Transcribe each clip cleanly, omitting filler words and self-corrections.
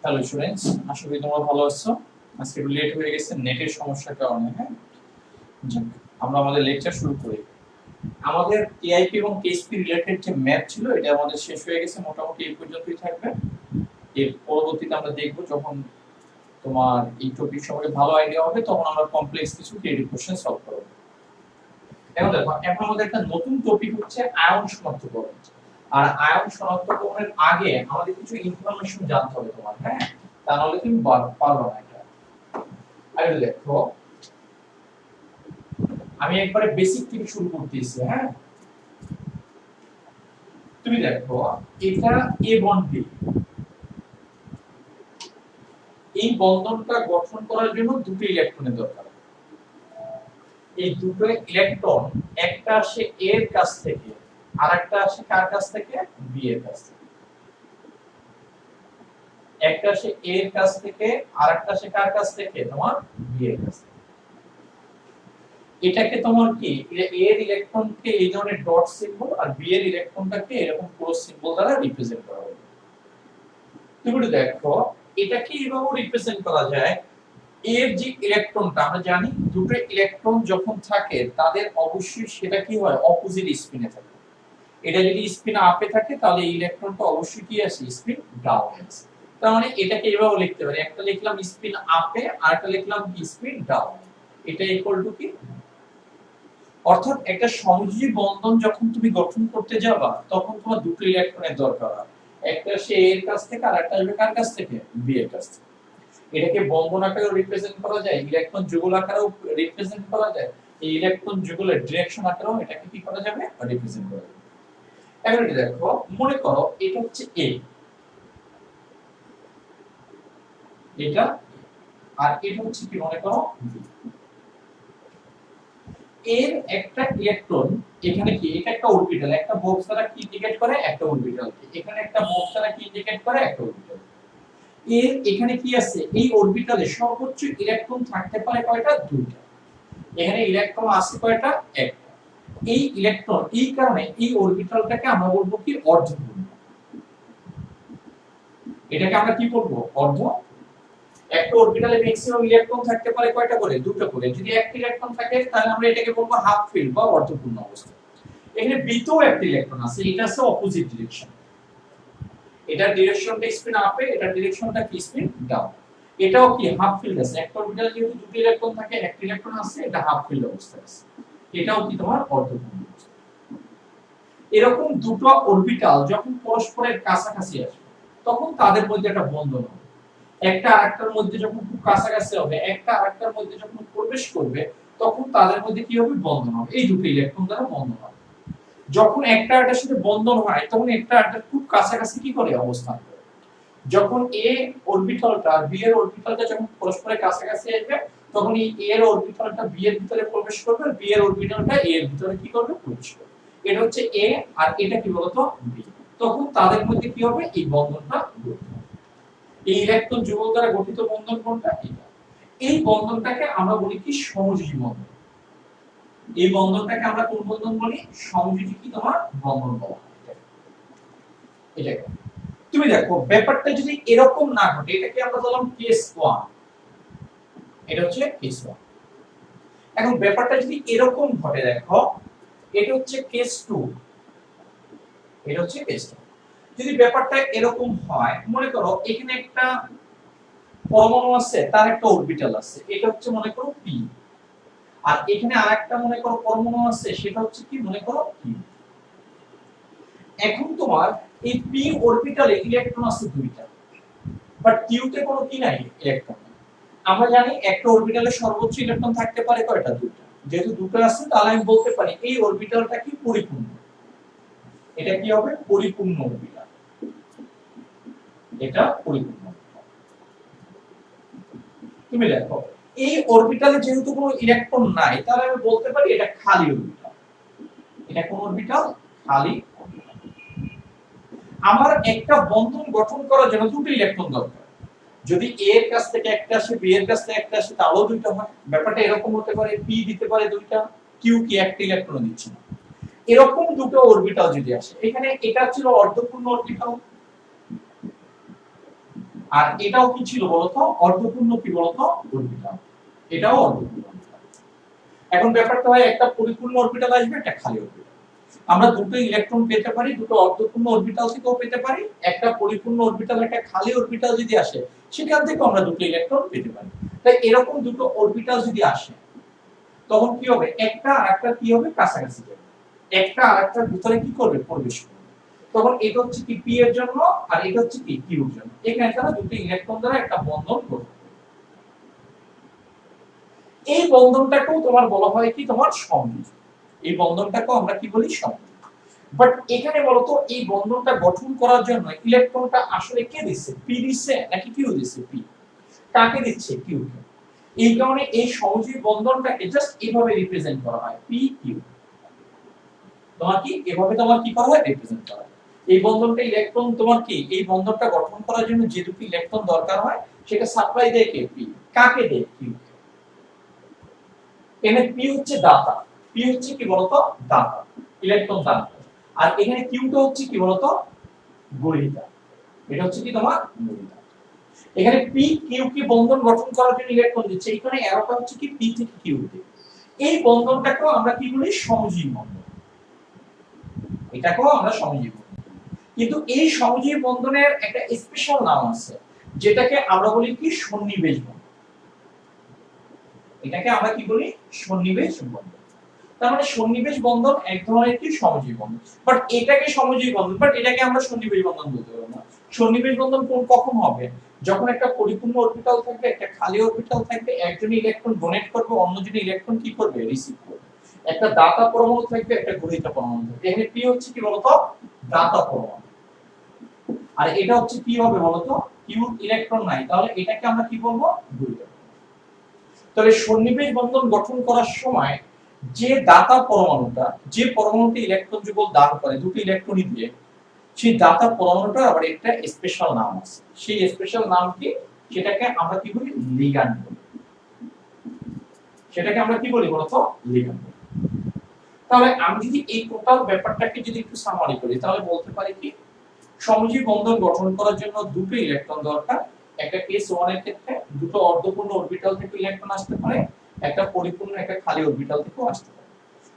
Hello students, আশা করি তোমরা ভালো আছো। আজকে একটু লেট হয়ে গেছে নেটের সমস্যার কারণে। হ্যাঁ, যাক, আমরা আমাদের লেকচার শুরু করি। আমাদের টিআইপি এবং কেএসপি রিলেটেড যে ম্যাথ ছিল এটা আমাদের শেষ হয়ে গেছে, মোটামুটি এই পর্যন্তই থাকবে। এর পরবর্তীতে আমরা দেখব যখন তোমার এই টপিক সম্পর্কে ভালো আইডিয়া হবে তখন আমরা কমপ্লেক্স কিছু ক্রিয়েটিভ কোশ্চেন সলভ করব। এখন দেখো, এখন আমাদের একটা নতুন টপিক হচ্ছে আয়ন শনাক্তকরণ। আর আয়ন শনাক্তকরণের আগে আমাদের কিছু ইনফরমেশন জানতে হবে তোমার। হ্যাঁ, তা নাহলে তুমি পারবে না এটা। আরে দেখো, আমি একবারে বেসিক থেকে শুরু করতেছি। হ্যাঁ, তুমি দেখো এটা এ বন্ড বি, এই বন্ধনটা গঠন করার জন্য দুটো ইলেকট্রনের দরকার। এই দুটো ইলেকট্রন একটা আসে এ এর কাছ থেকে আর একটা আসে কার কাছ থেকে, বি এর কাছ থেকে। একটা আসে এ এর কাছ থেকে আর একটা আসে কার কাছ থেকে, তোমার বি এর কাছ থেকে। এটাকে তোমার কি এ এর ইলেকট্রনকে এই ধরনের ডট সিম্বল আর বি এর ইলেকট্রনটাকে এরকম ক্রস সিম্বল দ্বারা রিপ্রেজেন্ট করা হবে। তুমি একটু দেখো এটাকে এইভাবে রিপ্রেজেন্ট করা যায়। এর যে ইলেকট্রনটা আমরা জানি দুটো ইলেকট্রন যখন থাকে তাদের অবশ্যই সেটা কি হয়, অপোজিট স্পিনে থাকে। এটা যদি স্পিন আপে থাকে তাহলে এই ইলেকট্রনটা অবশ্যই কি আসে, স্পিন ডাউনে আসে। তার মানে এটাকে এইভাবে লিখতে পারি, একটা লিখলাম স্পিন আপে আর একটা লিখলাম কি স্পিন ডাউনে। এটা ইকুয়াল টু কি, অর্থাৎ একটা সমযোজী বন্ধন যখন তুমি গঠন করতে যাবা তখন তোমার দুটো ইলেকট্রনের দরকার হয়। একটা সে এর কাছ থেকে আর একটা আসবে কার কাছ থেকে, বি এর কাছ থেকে। এটাকে বন্ধন আকারেও রিপ্রেজেন্ট করা যায়, ইলেকট্রন যুগল আকারেও রিপ্রেজেন্ট করা যায়, এই ইলেকট্রন যুগলের ডিরেকশন আকারেও এটাকে কি করা যাবে, রিপ্রেজেন্ট করা যাবে। এখন এটা দেখো, মনে করো এটা হচ্ছে এ, এটা আর এটা হচ্ছে কি, মনে করো বি। এর একটা ইলেকট্রন এখানে কি, এটা একটা অরবিটাল, একটা বক্স দ্বারা কি ইন্ডিকেট করে, একটা অরবিটালকে। এখানে একটা বক্স দ্বারা কি ইন্ডিকেট করে, একটা অরবিটাল। এর এখানে কি আছে, এই অরবিটালে সর্বোচ্চ ইলেকট্রন থাকতে পারে কয়টা, দুইটা। এখানে ইলেকট্রন আছে কয়টা, একটা। এই ইলেকট্রন এই কারণে এই অরবিটালটাকে আমরা বলবো কি, অর্ধপূর্ণ। এটাকে আমরা কি বলবো, অর্ধ। একটা অরবিটালে ম্যাক্সিমাম ইলেকট্রন থাকতে পারে কয়টা করে, দুটো করে। যদি একটা ইলেকট্রন থাকে তাহলে আমরা এটাকে বলবো হাফ ফিল্ড বা অর্ধপূর্ণ অবস্থা। এখানে বিতেও একটা ইলেকট্রন আছে, এটা আছে অপোজিট ডিরেকশন। এটার ডিরেকশনটা স্পিন আপে, এটার ডিরেকশনটা কি, স্পিন ডাউন। এটাও কি হাফ ফিল্ড আছে, একটা অরবিটালে যেহেতু দুটো ইলেকট্রন থাকে একটা ইলেকট্রন আছে, এটা হাফ ফিল্ড অবস্থায় আছে। এটাও কি তোমার অর্ধপূর্ণ অবস্থা। এরকম দুটো অরবিটাল যখন পরস্পরের কাছাকাছি আসবে তখন তাদের মধ্যে একটা বন্ধন হবে। একটা আরেকটার মধ্যে যখন খুব কাছাকাছি হবে, একটা আরেকটার মধ্যে যখন প্রবেশ করবে তখন তাদের মধ্যে কি হবে, বন্ধন হবে। এই দুটো ইলেকট্রন দ্বারা বন্ধন হবে। যখন একটা আরেকটার সাথে বন্ধন হয় তখন একটা আরেকটার খুব কাছাকাছি কি করে, অবস্থান করে। যখন এ অরবিটালটা বি এর অরবিটালটা যখন পরস্পরের কাছাকাছি আসবে তখন এই এ এর অরবিটালটা বি এর ভিতরে প্রবেশ করবে, বি এর অরবিটালটা এ এর ভিতরে কি করবে, প্রবেশ করবে। এটা হচ্ছে এ আর এটা কি বলতো, বি। তখন তাদের মধ্যে কি হবে, এই বন্ধনটা গঠিত হবে। এই ইলেকট্রন যুগল দ্বারা গঠিত বন্ধন কোনটা, এটা। এই বন্ধনটাকে আমরা বলি কি, সমযোজী বন্ধন। এই বন্ধনটাকে আমরা কোন বন্ধন বলি, সমযোজী কি তোমার বন্ধন বলা হয়। এটা তুমি দেখো ব্যাপারটা যদি এরকম না ঘটে, এটাকে আমরা বললাম কেস 1, এটা হচ্ছে কেস 1। এখন ব্যাপারটা যদি এরকম ঘটে, দেখো এটা হচ্ছে কেস 2, এটা হচ্ছে কেস 2। যদি ব্যাপারটা এরকম হয়, মনে করো এখানে একটা পরমাণু আছে, তার একটা অরবিটাল আছে, এটা হচ্ছে মনে করো পি। আর এখানে আরেকটা মনে করো পরমাণু আছে, সেটা হচ্ছে কি, মনে করো কিউ। এখন তোমার এই পি অরবিটালে ইলেকট্রন আছে দুইটা, বাট কিউতে কোনো কি নাই, ইলেকট্রন। আমরা জানি একটা অরবিটালে সর্বোচ্চ ইলেকট্রন থাকতে পারে কয়টা, দুটো। যেহেতু দুটো আছে তাহলে আমি বলতে পারি এই অরবিটালটা কি, পরিপূর্ণ। এটা কি হবে, পরিপূর্ণ অরবিটাল। এটা পরিপূর্ণ। তুমি দেখো এই অরবিটালে যেহেতু কোনো ইলেকট্রন নাই তাহলে আমি বলতে পারি এটা খালি অরবিটাল। এটা কোন অরবিটাল, খালি। আমার একটা বন্ধন গঠন করার জন্য দুটো ইলেকট্রন দরকার। যদি এ এর কাছ থেকে একটা আসে, বি এর কাছ থেকে একটা আসে, তাহলেও দুইটা হয়। ব্যাপারটা এরকম হতে পারে, পি দিতে পারে দুইটা, কিউ কি একটা ইলেকট্রন দিচ্ছে না। এরকম দুটো অরবিটাল যদি আসে, এখানে এটা ছিল অর্ধপূর্ণ অরবিটাল, আর এটাও কি ছিল বলতো, অর্ধপূর্ণ কি বলতো অরবিটাল, এটাও অর্ধপূর্ণ অরবিটাল। এখন ব্যাপারটা হয় একটা পরিপূর্ণ অরবিটাল আসবে, একটা খালি অরবিটাল। আমরা দুটো ইলেকট্রন পেতে পারি, দুটো অর্ধপূর্ণ অরবিটাল থেকেও পেতে পারি, একটা পরিপূর্ণ অরবিটাল একটা খালি অরবিটাল যদি আসে সেখান থেকে আমরা দুটো ইলেকট্রন পেতে পারি। তাই এরকম দুটো অরবিটাল যদি আসে তখন কি হবে, একটা আরেকটা কি হবে কাছাকাছি যাবে, একটা আরেকটার ভিতরে কি করবে প্রবেশ করবে। তখন এটা হচ্ছে কি পি এর জন্য আর এটা হচ্ছে কি কিউ এর জন্য। এখানে তারা দুটো ইলেকট্রন দ্বারা একটা বন্ধন গঠন করে। এই বন্ধনটাকেও তোমার বলা হয় কি তোমার সমযোজী। এই বন্ধনটাকেও আমরা কি বলি সমযোজী। বাট এখানে বলতো এই বন্ধনটা গঠন করার জন্য ইলেকট্রনটা আসলে কে দিচ্ছে, পি দিচ্ছে নাকি কিউ দিচ্ছে? পি। কাকে দিচ্ছে? কিউ কে। এই কারণে এই সমযোজী বন্ধনটাকে জাস্ট এইভাবে রিপ্রেজেন্ট করা হয়, পি কিউ। তোমার কি এভাবে তোমার কি করা হয়, রিপ্রেজেন্ট করা হয়। এই বন্ধনটা ইলেকট্রন তোমার কি এই বন্ধনটা গঠন করার জন্য যে দুটি ইলেকট্রন দরকার হয় সেটা সাপ্লাই দেয় কে? পি। কাকে দেয়? কিউ। এখানে পি হচ্ছে দাতা, পি হচ্ছে কি বলতো দাতা, ইলেকট্রন দাতা। আর এখানে কিউটা হচ্ছে কি বলতো গ্রহীতা। এটা হচ্ছে কি তোমার গ্রহীতা। এখানে পি কিউ কি বন্ধন গঠন করার জন্য ইলেকট্রন দিচ্ছে, এখানে অ্যারোটা হচ্ছে কি পি থেকে কিউ তে। এই বন্ধনটাকেও আমরা কি বলি সমযোজী বন্ধন, এটাকেও আমরা সমযোজী বন্ধন। কিন্তু এই সমযোজী বন্ধনের একটা স্পেশাল নাম আছে যেটাকে আমরা বলি কি সন্নিবেশ বন্ধন। এটাকে আমরা কি বলি সন্নিবেশ বন্ধন। তার মানে সন্নিবেশ বন্ধন এক ধরনের কি সমযোজী বন্ধন, বাট এটাকে সমযোজী বন্ধন, বাট এটাকে আমরা সন্নিবেশ বন্ধন বলতে পারবো না। সন্নিবেশ বন্ধন কখন হবে, যখন একটা পরিপূর্ণ অরবিটাল থাকবে, একটা খালি অরবিটাল থাকবে, একজন ইলেকট্রন ডোনেট করবে, অন্যজন ইলেকট্রন কি করবে রিসিভ করবে। একটা দাতা পরমাণু থাকবে, একটা গ্রহীতা পরমাণু থাকবে। এখানে পি হচ্ছে কি বলতো দাতা পরমাণু, আর এটা হচ্ছে কি হবে বলতো কিউ ইলেকট্রন নাই, তাহলে এটাকে আমরা কি বলবো গ্রহীতা। তবে সন্নিবেশ বন্ধন গঠন করার সময় যে দাতা পরমাণুটা, যে পরমাণুটি ইলেকট্রন যুগল দান করে দুটো ইলেকট্রনই দিয়ে, সেই দাতা পরমাণুটার আবার একটা স্পেশাল নাম আছে। সেই স্পেশাল নাম কি, সেটাকে আমরা কি বলি লিগ্যান্ড বলি। সেটাকে আমরা কি বলি বলতো লিগ্যান্ড। তাহলে আমি যদি এই টোটাল ব্যাপারটাকে যদি একটু সামারি করি তাহলে বলতে পারি কি সমযোজী বন্ধন গঠন করার জন্য দুটো ইলেকট্রন দরকার। একটা কেস 1 এর ক্ষেত্রে দুটো অর্ধপূর্ণ অরবিটাল থেকে ইলেকট্রন আসতে পারে, একটা পরিপূর্ণ একটা খালি অরবিটাল থেকেও আসতে পারে।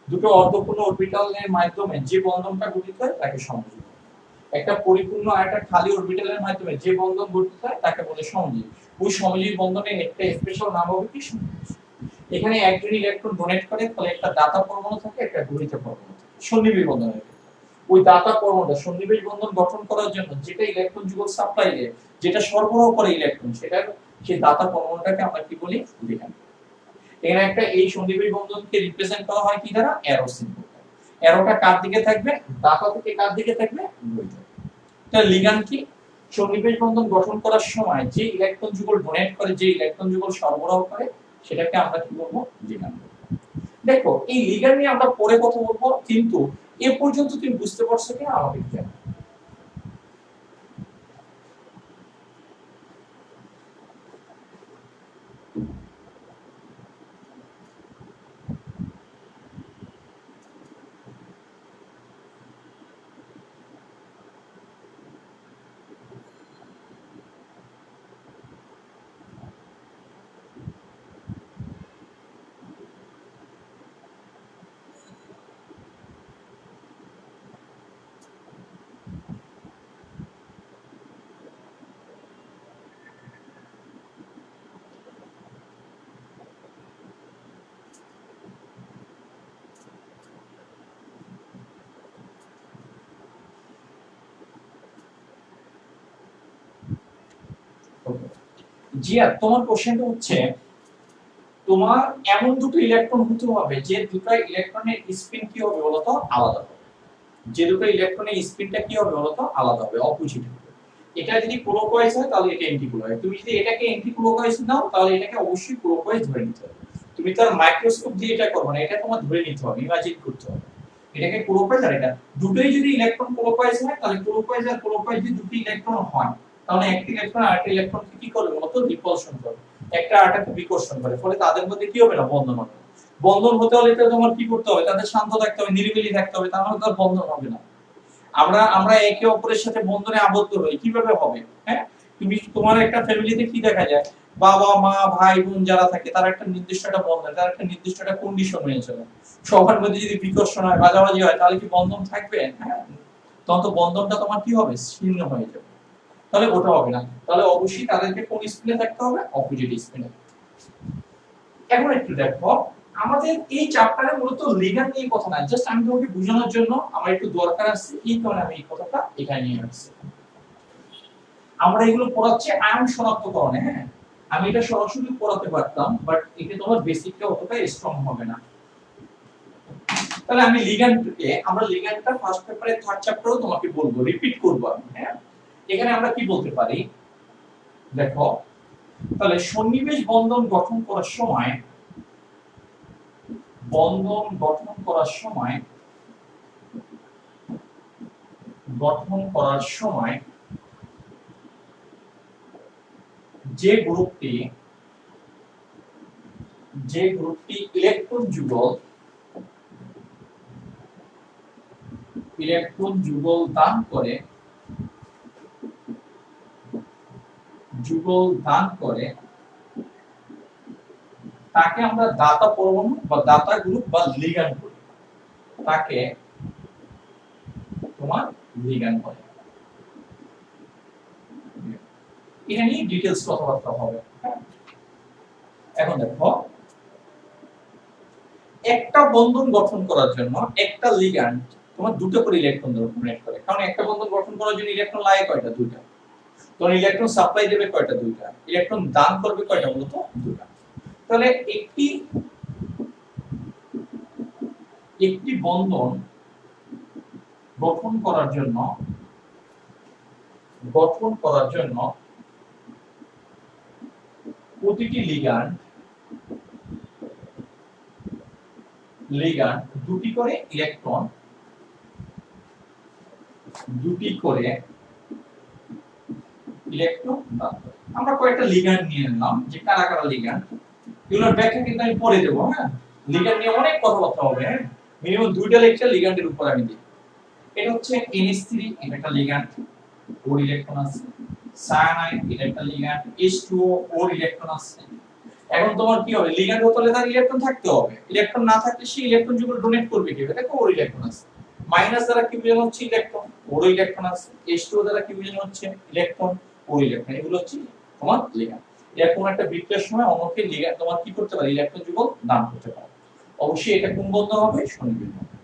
দুটো অর্ধপূর্ণ অরবিটালের মাধ্যমে যে বন্ধনটা গঠিত হয় তাকে সমযোজী। একটা পরিপূর্ণ আর একটা খালি অরবিটালের মাধ্যমে যে বন্ধন গঠিত হয় তাকে বলে সমযোজী। ওই সমযোজী বন্ধনের একটা স্পেশাল নাম হবে কি সন্নিবেশ। এখানে একজন ইলেকট্রন ডোনেট করে, ফলে একটা দাতা পরমাণু থাকে, একটা গ্রহীতা পরমাণু থাকে সন্নিবেশ বন্ধনের। ওই দাতা পরমাণুটা সন্নিবেশ বন্ধন গঠন করার জন্য যেটা ইলেকট্রন যুগল সাপ্লাই দেয়, যেটা সরবরাহ করে ইলেকট্রন, সেটা সেই দাতা পরমাণুটাকে আমরা কি বলি লিগ্যান্ড। এখানে একটা এই সন্নিবেশ বন্ধনকে রিপ্রেজেন্ট করা হয় কি দ্বারা অ্যারো সিম্বল। অ্যারোটা কার দিকে থাকবে, দাতা থেকে কার দিকে থাকবে গ্রহীতা। তাহলে লিগ্যান্ড কি সন্নিবেশ বন্ধন গঠন করার সময় যে ইলেকট্রন যুগল ডোনেট করে, যে ইলেকট্রন যুগল সরবরাহ করে, সেটাকে আমরা কি বলবো লিগ্যান্ড। দেখো এই লিগ্যান্ড নিয়ে আমরা পরে কথা বলবো, কিন্তু এ পর্যন্ত তুমি বুঝতে পারছো কিনা আমাকে জানাও। জিয়া তোমার কোশ্চেনটা হচ্ছে তোমার এমন দুটো ইলেকট্রন হতে হবে যে দুটো ইলেকট্রনের স্পিন কি হবে বলতো আলাদা হবে। যে দুটো ইলেকট্রনের স্পিনটা কি হবে বলতো আলাদা হবে, অপোজিট হবে। এটা যদি ক্লকওয়াইজ হয় তাহলে এটা অ্যান্টিক্লকওয়াইজ, তুমি যদি এটাকে অ্যান্টিক্লকওয়াইজ নাও তাহলে এটাকে অবশ্যই ক্লকওয়াইজ ধরে নিতে হবে। তুমি তো আর মাইক্রোস্কোপ দিয়ে এটা করবে না, এটা তোমার ধরে নিতে হবে, ইমাজিন করতে হবে এটাকে ক্লকওয়াইজ। আর এটা দুটোই যদি ইলেকট্রন ক্লকওয়াইজ হয় তাহলে ক্লকওয়াইজ আর ক্লকওয়াইজ যদি দুটো ইলেকট্রন হয় তাহলে একটা ইলেকট্রন আরেকটা ইলেকট্রনকে কি করবে বলতো রিপালশন করবে, একটা আরেকটাকে বিকর্ষণ করে, ফলে তাদের মধ্যে কি হবে না বন্ধন হবে। বন্ধন হতে হলে তো তোমার কি করতে হবে, তাদের শান্ত থাকতে হবে, নিরিবিলি থাকতে হবে, তাহলে তো বন্ধন হবে না। আমরা আমরা একে অপরের সাথে বন্ধনে আবদ্ধ হই কিভাবে হবে, হ্যাঁ তুমি তোমার একটা ফ্যামিলিতে কি দেখা যায়, বাবা মা ভাই বোন যারা থাকে তারা একটা নির্দিষ্ট একটা বন্ধন, তারা একটা নির্দিষ্ট একটা কন্ডিশন মেনে চলে। সবার মধ্যে যদি বিকর্ষণ হয়, ভাগাভাগি হয়, তাহলে কি বন্ধন থাকবে? হ্যাঁ, তখন তো বন্ধনটা তোমার কি হবে, ছিন্ন হয়ে যাবে। তাহলে ওটা হবে না। তাহলে অবশ্যই তাদেরকে কোন স্পিনে থাকতে হবে, অপোজিট স্পিনে। এখন একটু দেখো, আমাদের এই চ্যাপ্টারে মূলত লিগ্যান্ড নিয়ে কথা না, জাস্ট আমি তোমাকে বোঝানোর জন্য আমার একটু দরকার আছে, এই কারণে আমি এই কথাটা এখানে নিয়ে আসছি। আমরা এগুলো পড়াচ্ছি আয়ন শনাক্তকরণে। হ্যাঁ, আমি এটা সরাসরি পড়াতে পারতাম, বাট এটা তোমার বেসিকটা অতটা স্ট্রং হবে না। তাহলে আমি লিগ্যান্ডকে, আমরা লিগ্যান্ডটা ফার্স্ট পেপারে থার্ড চ্যাপ্টারেও তোমাকে বলবো, রিপিট করব আমি। হ্যাঁ, এখানে আমরা কি বলতে পারি দেখো, তাহলে সন্নিবেশ বন্ধন গঠন করার সময়, বন্ধন গঠন করার সময়, গঠন করার সময় যে গ্রুপটি ইলেকট্রন যুগল দান করে, তাকে আমরা দাতা পরমাণু বা দাতা গ্রুপ বা লিগ্যান্ড বলি, তাকে তোমার লিগ্যান্ড বলে। এটা নিয়ে ডিটেইলস কথাবার্তা হবে। এখন দেখো, একটা বন্ধন গঠন করার জন্য একটা লিগ্যান্ড তোমার দুটো করে ইলেকট্রন ডোনেট করে, কারণ একটা বন্ধন গঠন করার জন্য ইলেকট্রন লাগে কয়টা, দুইটা। তখন ইলেকট্রন সাপ্লাই দেবে কয়টা, দুইটা। ইলেকট্রন দান করবে কয়টা, মূলত দুইটা। তাহলে একটি বন্ধন গঠন করার জন্য প্রতিটি লিগ্যান্ড দুটি করে ইলেকট্রন দান করে। আমরা কয়েকটা লিগ্যান্ড নিয়ে নিলাম, যে কারা কারা লিগ্যান্ড, এগুলোর ব্যাখ্যা কিন্তু আমি পরে দেবো। হ্যাঁ, লিগ্যান্ড নিয়ে অনেক কথাবার্তা হবে। হ্যাঁ, মিনিমাম 2টা লেকচার লিগ্যান্ডের উপর আমি দিই। এটা হচ্ছে NH3, এটা একটা লিগ্যান্ড, ওর ইলেকট্রন আছে। সায়ানাইড, এটা একটা লিগ্যান্ড, H2O, ওর ইলেকট্রন আছে। এখন তোমার কি হবে, লিগ্যান্ড হতে হলে তার ইলেকট্রন থাকতে হবে, ইলেকট্রন না থাকলে সেই ইলেকট্রন যুগল ডোনেট করবে কিভাবে, দেখো ওর ইলেকট্রন আছে। মাইনাস দ্বারা কি বোঝানো হচ্ছে, ইলেকট্রন, ওর ইলেকট্রন আছে। H2O দ্বারা কি বোঝানো হচ্ছে, ইলেকট্রন, ওর ইলেকট্রন। এগুলো হচ্ছে তোমার লিগ্যান্ড। এর কোন একটা বিক্রিয়ার সময় অন্যকে লিগ্যান্ড তোমার কি করতে পারে, ইলেকট্রন যুগল দান করতে পারে। অবশ্যই এটা কোন বন্ধন হবে, সন্নিবেশ বন্ধন।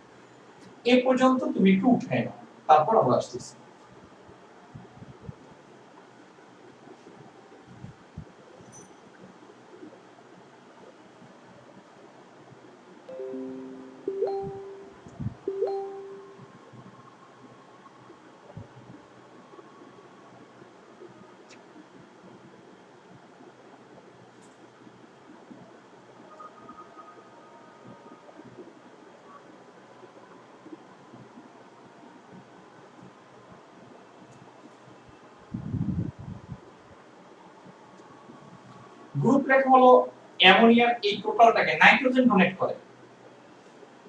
এই পর্যন্ত তুমি একটু উঠায় নাও, তারপর আমরা আসতেছি। গ্রুপ রেখা হলো অ্যামোনিয়ার এই টোটালটাকে নাইট্রোজেন ডোনেট করে।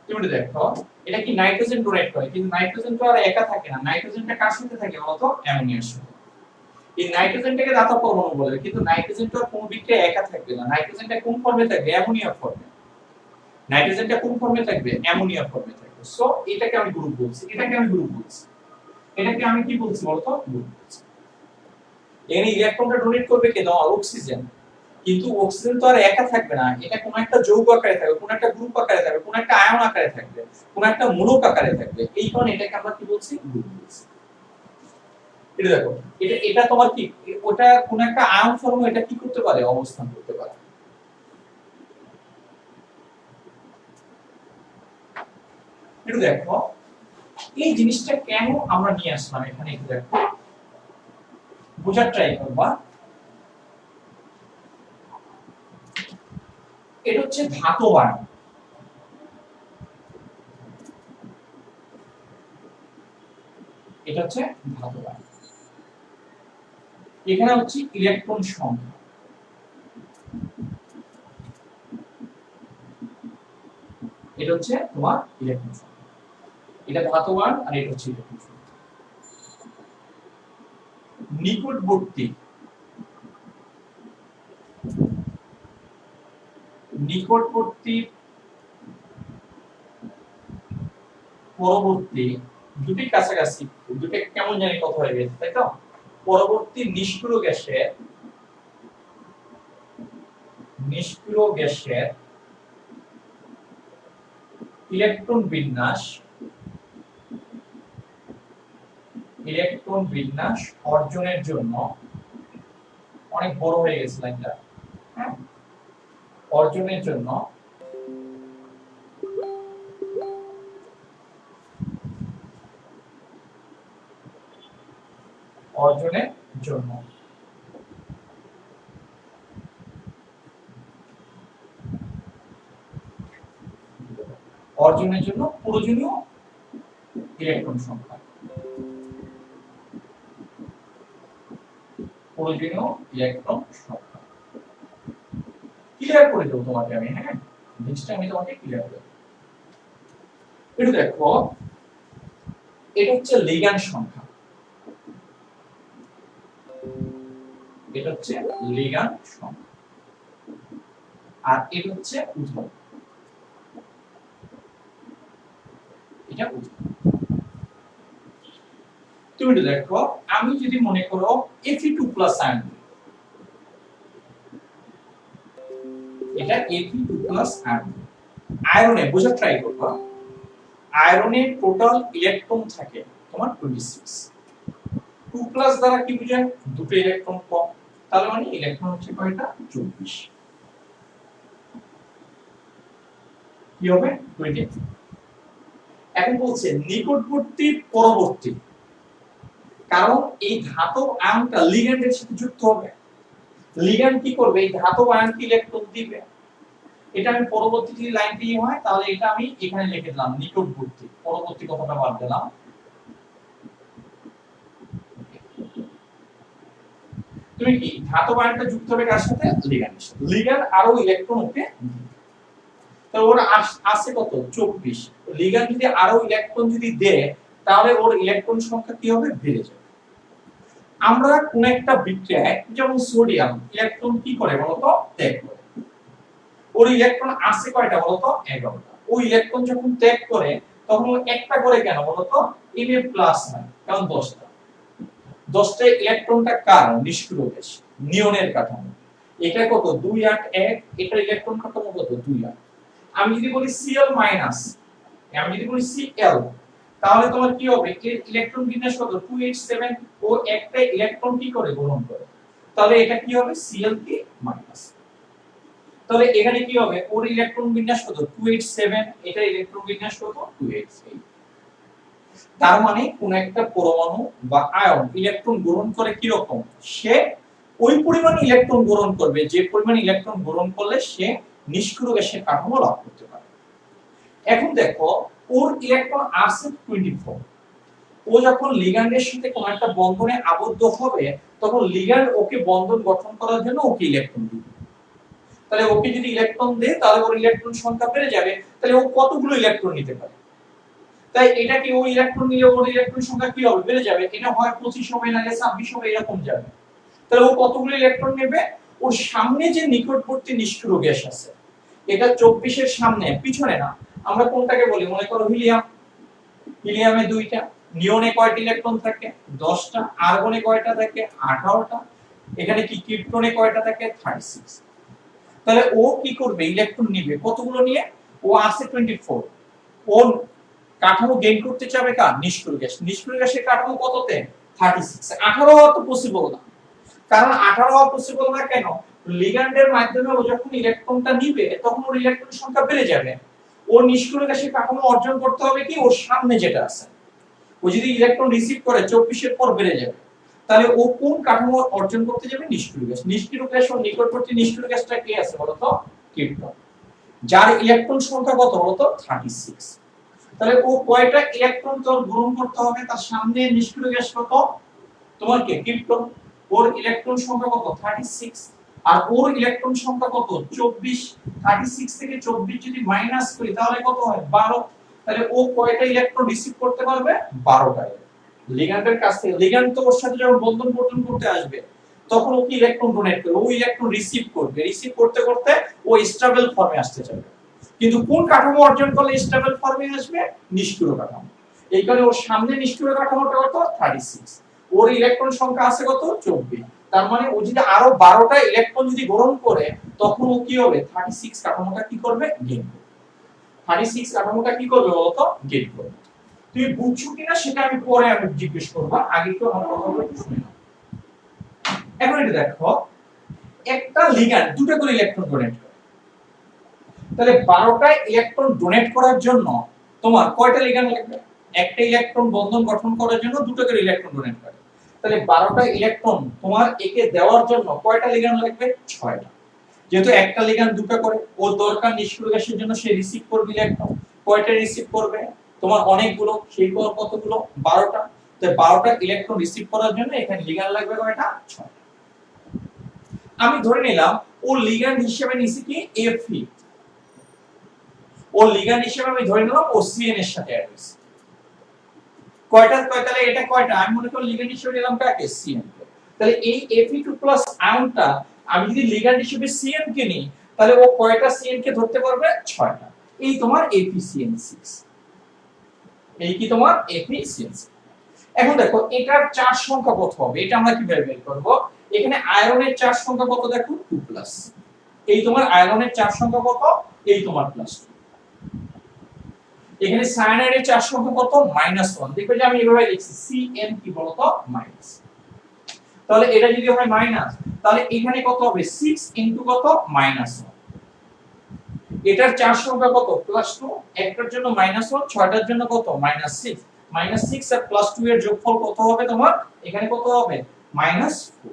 তুমি দেখো, এটা কি নাইট্রোজেন ডোনেট করে, কিন্তু নাইট্রোজেন তো আর একা থাকে না, নাইট্রোজেনটা কার সাথে থাকে বলতো, অ্যামোনিয়ার সাথে। এই নাইট্রোজেনটাকে দাতা পরমাণু বলে, কিন্তু নাইট্রোজেনটা কোন বিক্রিয়ায় একা থাকবে না, নাইট্রোজেনটা কোন ফর্মে থাকবে, অ্যামোনিয়া ফর্মে। নাইট্রোজেনটা কোন ফর্মে থাকবে, অ্যামোনিয়া ফর্মে থাকবে। সো এটাকে আমি গ্রুপ বলছি, এটাকে আমি গ্রুপ বলছি, এটাকে আমি কি বলছি বলতো, গ্রুপ বলছি। এখানে ইলেকট্রনটা ডোনেট করবে কে, নাও অক্সিজেন। কিন্তু অক্সিজেন তো আর একা থাকবে না, এটা কোন একটা যৌগ আকারে থাকবে, কোন একটা গ্রুপ আকারে থাকবে, কোন একটা আয়ন আকারে থাকবে, কোন একটা মূলক আকারে থাকবে। এই কারণে এটাকে আমরা কি বলছি, গ্রুপ বলছি। এটা দেখো, এটা তোমার কি, ওটা কোন একটা আয়ন ফর্মে এটা কি করতে পারে, অবস্থান করতে পারে। এটা দেখো, এই জিনিসটা কেন আমরা নিয়ে আসলাম এখানে, একটু দেখো, বোঝার ট্রাই করবা। এটা হচ্ছে ধাতব আয়ন, এটা হচ্ছে ধাতব আয়ন। এখানে হচ্ছে ইলেকট্রন সংখ্যা, এটা হচ্ছে তোমার ইলেকট্রন সংখ্যা। এটা ধাতব আয়ন আর এটা হচ্ছে ইলেকট্রন সংখ্যা। নিকটবর্তী নিকটবর্তী পরবর্তী দুটি কাছাকাছি, দুটি কেমন জানি কথা হয়ে গেছে তাই তো। পরবর্তী নিষ্ক্রিয় গ্যাসের ইলেকট্রন বিন্যাস অর্জনের জন্য, অনেক বড় হয়ে গেছে লাইনটা, হ্যাঁ, অর্জনের জন্য প্রয়োজনীয় ইলেকট্রন সংখ্যা, ক্লিয়ার করে দেবো তোমাকে আমি, হ্যাঁ জিনিসটা আমি তোমাকে ক্লিয়ার করে দেবো। এটা দেখো, এটা হচ্ছে লিগ্যান্ড সংখ্যা, আর এটা হচ্ছে উৎপাদক। এটা তুমি দেখো, আমি যদি মনে করো Fe2+ আয়ন, এটা Fe2+ আয়ন, আয়রনে বোঝার ট্রাই করবা, আয়রনে টোটাল ইলেকট্রন থাকে তোমার 26, 2+ দ্বারা কি বোঝায়, দুটো ইলেকট্রন কম, তাহলে মানে ইলেকট্রন হচ্ছে কয়টা, 24, কি হবে 20। এখন বলছে নিকটবর্তী পরবর্তী, কারণ এই ধাতব আয়নটা লিগ্যান্ডের সাথে যুক্ত হবে, লিগ্যান্ড কি করবে, এই ধাতব আয়নকে ইলেকট্রন দিবে। এটা আমি পরবর্তী যদি লাইন দিয়ে হয় তাহলে এটা আমি এখানে লিখে দিলাম নিকটবর্তী, পরবর্তী কথাটা বাদ দিলাম। তুমি কি ধাতব আয়নটা যুক্ত হবে কার সাথে, লিগ্যান্ডের সাথে, লিগ্যান্ড আরো ইলেকট্রন ওকে, তো ওর আছে কত 24, লিগ্যান্ড যদি আরো ইলেকট্রন যদি দেয় তাহলে ওর ইলেকট্রন সংখ্যা কি হবে, বেড়ে যাবে। আমরা কোন একটা বিক্রিয়ায় যেমন সোডিয়াম ইলেকট্রন কি করে বলতো, ত্যাগ করে, ওর ইলেকট্রন আছে কয়টা বলতো, 11টা। ওই ইলেকট্রন যখন ত্যাগ করে তখন একটা করে কেন বলতো, Na+ হয়, কারণ 10টা ইলেকট্রনটা কার, নিষ্ক্রিয় গ্যাস, নিয়নের কাঠামো, এটা কত 281, এটার ইলেকট্রন কাঠামো কত 28। আমি যদি বলি Cl-, আমি যদি বলি Cl, তাহলে তোমার কি হবে, এর ইলেকট্রন বিন্যাস কত 287, ও একটা ইলেকট্রন কি করে গ্রহণ করে, তাহলে এটা কি হবে Cl3-। তাহলে এখানে কি হবে, ওর ইলেকট্রন বিন্যাস কত 287, এটা ইলেকট্রন বিন্যাস কত 288। তার মানে কোন একটা পরমাণু বা আয়ন ইলেকট্রন গ্রহণ করে কি রকম, সে ওই পরিমাণ ইলেকট্রন গ্রহণ করবে যে পরিমাণ ইলেকট্রন গ্রহণ করলে সে নিষ্ক্রিয় গ্যাসের কাঠামো লাভ করতে পারে। এখন দেখো, ওর ইলেকট্রন আছে 24, ও যখন লিগ্যান্ডের সাথে কোন একটা বন্ধনে আবদ্ধ হবে তখন লিগ্যান্ড ওকে বন্ধন গঠন করার জন্য ওকে ইলেকট্রন দিবে। তাহলে ওকে যদি ইলেকট্রন দেয় তাহলে ওর ইলেকট্রন সংখ্যা বেড়ে যাবে, তাহলে ও কতগুলো ইলেকট্রন নিতে পারে, তাই এটা কি ও ইলেকট্রন নিলে ওর ইলেকট্রন সংখ্যা কি হবে, বেড়ে যাবে, এটা হয় 25 হবে না 26 হবে, এরকম যাবে। তাহলে ও কতগুলো ইলেকট্রন নেবে, ওর সামনে যে নিকটবর্তী নিষ্ক্রিয় গ্যাস আছে, এটা 24 এর সামনে, পিছনে না, আমরা কোনটাকে বলি, মনে করো হিলিয়াম, হিলিয়ামে 2টা, নিয়নে কয়টা ইলেকট্রন থাকে 10টা, আর্গনে কয়টা থাকে 18টা, এখানে কি ক্রিপ্টনে কয়টা থাকে 36। তাহলে ও কি করবে, ইলেকট্রন নিবে কতগুলো নিয়ে, ও আছে 24, ও কাঠামো গেইন করতে চাবে কার, নিষ্ক্রিয় গ্যাস, নিষ্ক্রিয় গ্যাসের কাঠামো কততে 36, 18 হওয়া তো পসিবল না, কারণ 18 হওয়া পসিবল না কেন, লিগ্যান্ডের মাধ্যমে ও যখন ইলেকট্রনটা নিবে তখন ওর ইলেকট্রন সংখ্যা বেড়ে যাবে, ওর নিষ্ক্রিয় গ্যাসের কাঠামো অর্জন করতে হবে কি, ওর সামনে যেটা আছে, ও যদি ইলেকট্রন রিসিভ করে 24 এর পর বেড়ে যাবে, তাহলে ও কোন কাঠামো অর্জন করতে যাবে, নিষ্ক্রিয় গ্যাস, নিষ্ক্রিয় গ্যাস ও নিকটবর্তী নিষ্ক্রিয় গ্যাসটা কে আছে বলতো, ক্রিপ্টন, যার ইলেকট্রন সংখ্যা কত বলতো 36। তাহলে ও কয়টা ইলেকট্রন তোর গ্রহণ করতে হবে, তার সামনে নিষ্ক্রিয় গ্যাস কত, তোমার কে, ক্রিপ্টন, ওর ইলেকট্রন সংখ্যা কত 36, আর ওর ইলেকট্রন সংখ্যা কত 24, 36 থেকে 24 যদি মাইনাস করি তাহলে কত হয় 12, তাহলে ও কয়টা ইলেকট্রন রিসিভ করতে পারবে, 12টা। লিগ্যান্ডের কাছ থেকে, লিগ্যান্ড তো ওর সাথে যখন বন্ধন গঠন করতে আসবে তখন ও কি ইলেকট্রন ডোনেট করবে, ও ইলেকট্রন রিসিভ করবে, রিসিভ করতে করতে ও স্টেবল ফর্মে আসতে যাবে। কিন্তু কোন কাঠামো অর্জন করলে স্টেবল ফর্মে আসবে? নিষ্ক্রিয় কাঠামো। এই কারণে ওর সামনে নিষ্ক্রিয় কাঠামোটা কত? 36। ওর ইলেকট্রন সংখ্যা আছে কত? 24। তার মানে ও যদি আরো 12টা ইলেকট্রন যদি গ্রহণ করে তখন ও কি হবে? 36 কাঠামোটা কি করবে? গেইন করবে। 36 কাঠামোটা কি করবে বলতো? গেইন করবে। তুমি বুঝছো কিনা সেটা আমি পরে জিজ্ঞেস করব, আগে তো আমার কথাগুলো একটু শুনে নাও। এখন এটা দেখো, একটা লিগ্যান্ড দুটো করে ইলেকট্রন ডোনেট করে, তাহলে 12টা ইলেকট্রন ডোনেট করার জন্য তোমার কয়টা লিগ্যান্ড লাগবে? একটা ইলেকট্রন বন্ধন গঠন করার জন্য দুটো করে ইলেকট্রন ডোনেট করে, তাহলে 12টা ইলেকট্রন তোমার একে দেওয়ার জন্য কয়টা লিগ্যান্ড লাগবে? 6টা। যেহেতু একটা লিগ্যান্ড দুটো করে, ওর দরকার নিষ্ক্রিয় গ্যাসের জন্য সে রিসিভ করবে ইলেকট্রন, কয়টা রিসিভ করবে? তোমার অনেকগুলো, সেই কতগুলো? 12টা। তাই 12টা ইলেকট্রন রিসিভ করার জন্য এখানে লিগ্যান্ড লাগবে কয়টা? 6টা। আমি ধরে নিলাম ও লিগ্যান্ড হিসেবে নিছি কি? Fe। ও লিগ্যান্ড হিসেবে আমি ধরে নিলাম ও Cn এর সাথে অ্যাড হইছে। কয়টা? তাহলে এটা কয়টা? আমি মনে করি লিগ্যান্ড হিসেবে নিলাম কাকে? Cn। তাহলে এই Fe2+ আয়নটা আমি যদি লিগ্যান্ড হিসেবে Cn কে নিই তাহলে ও কয়টা Cn কে ধরতে পারবে? 6টা। এই তোমার FeCN6। এই কি তোমার FeCN6। এখন দেখো এটার চার্জ সংখ্যা কত হবে এটা আমরা কিভাবে বের করব? এখানে আয়রনের চার্জ সংখ্যা কত দেখো? 2+। এই তোমার আয়রনের চার্জ সংখ্যা কত? এই তোমার +2। এখানে সায়ানাইডের চার্জ সংখ্যা কত? -1। দেখবে যে আমি এভাবে লিখছি Cn কি বলতো? মাইনাস। তাহলে এটা যদি হয় মাইনাস, তাহলে এখানে কত হবে? 6 ইনটু কত? -1। এটার চার্জ সংখ্যা কত? +2। একটার জন্য -1, 6টার জন্য কত? -6। -6 আর +2 এর যোগফল কত হবে তোমার? এখানে কত হবে? -4।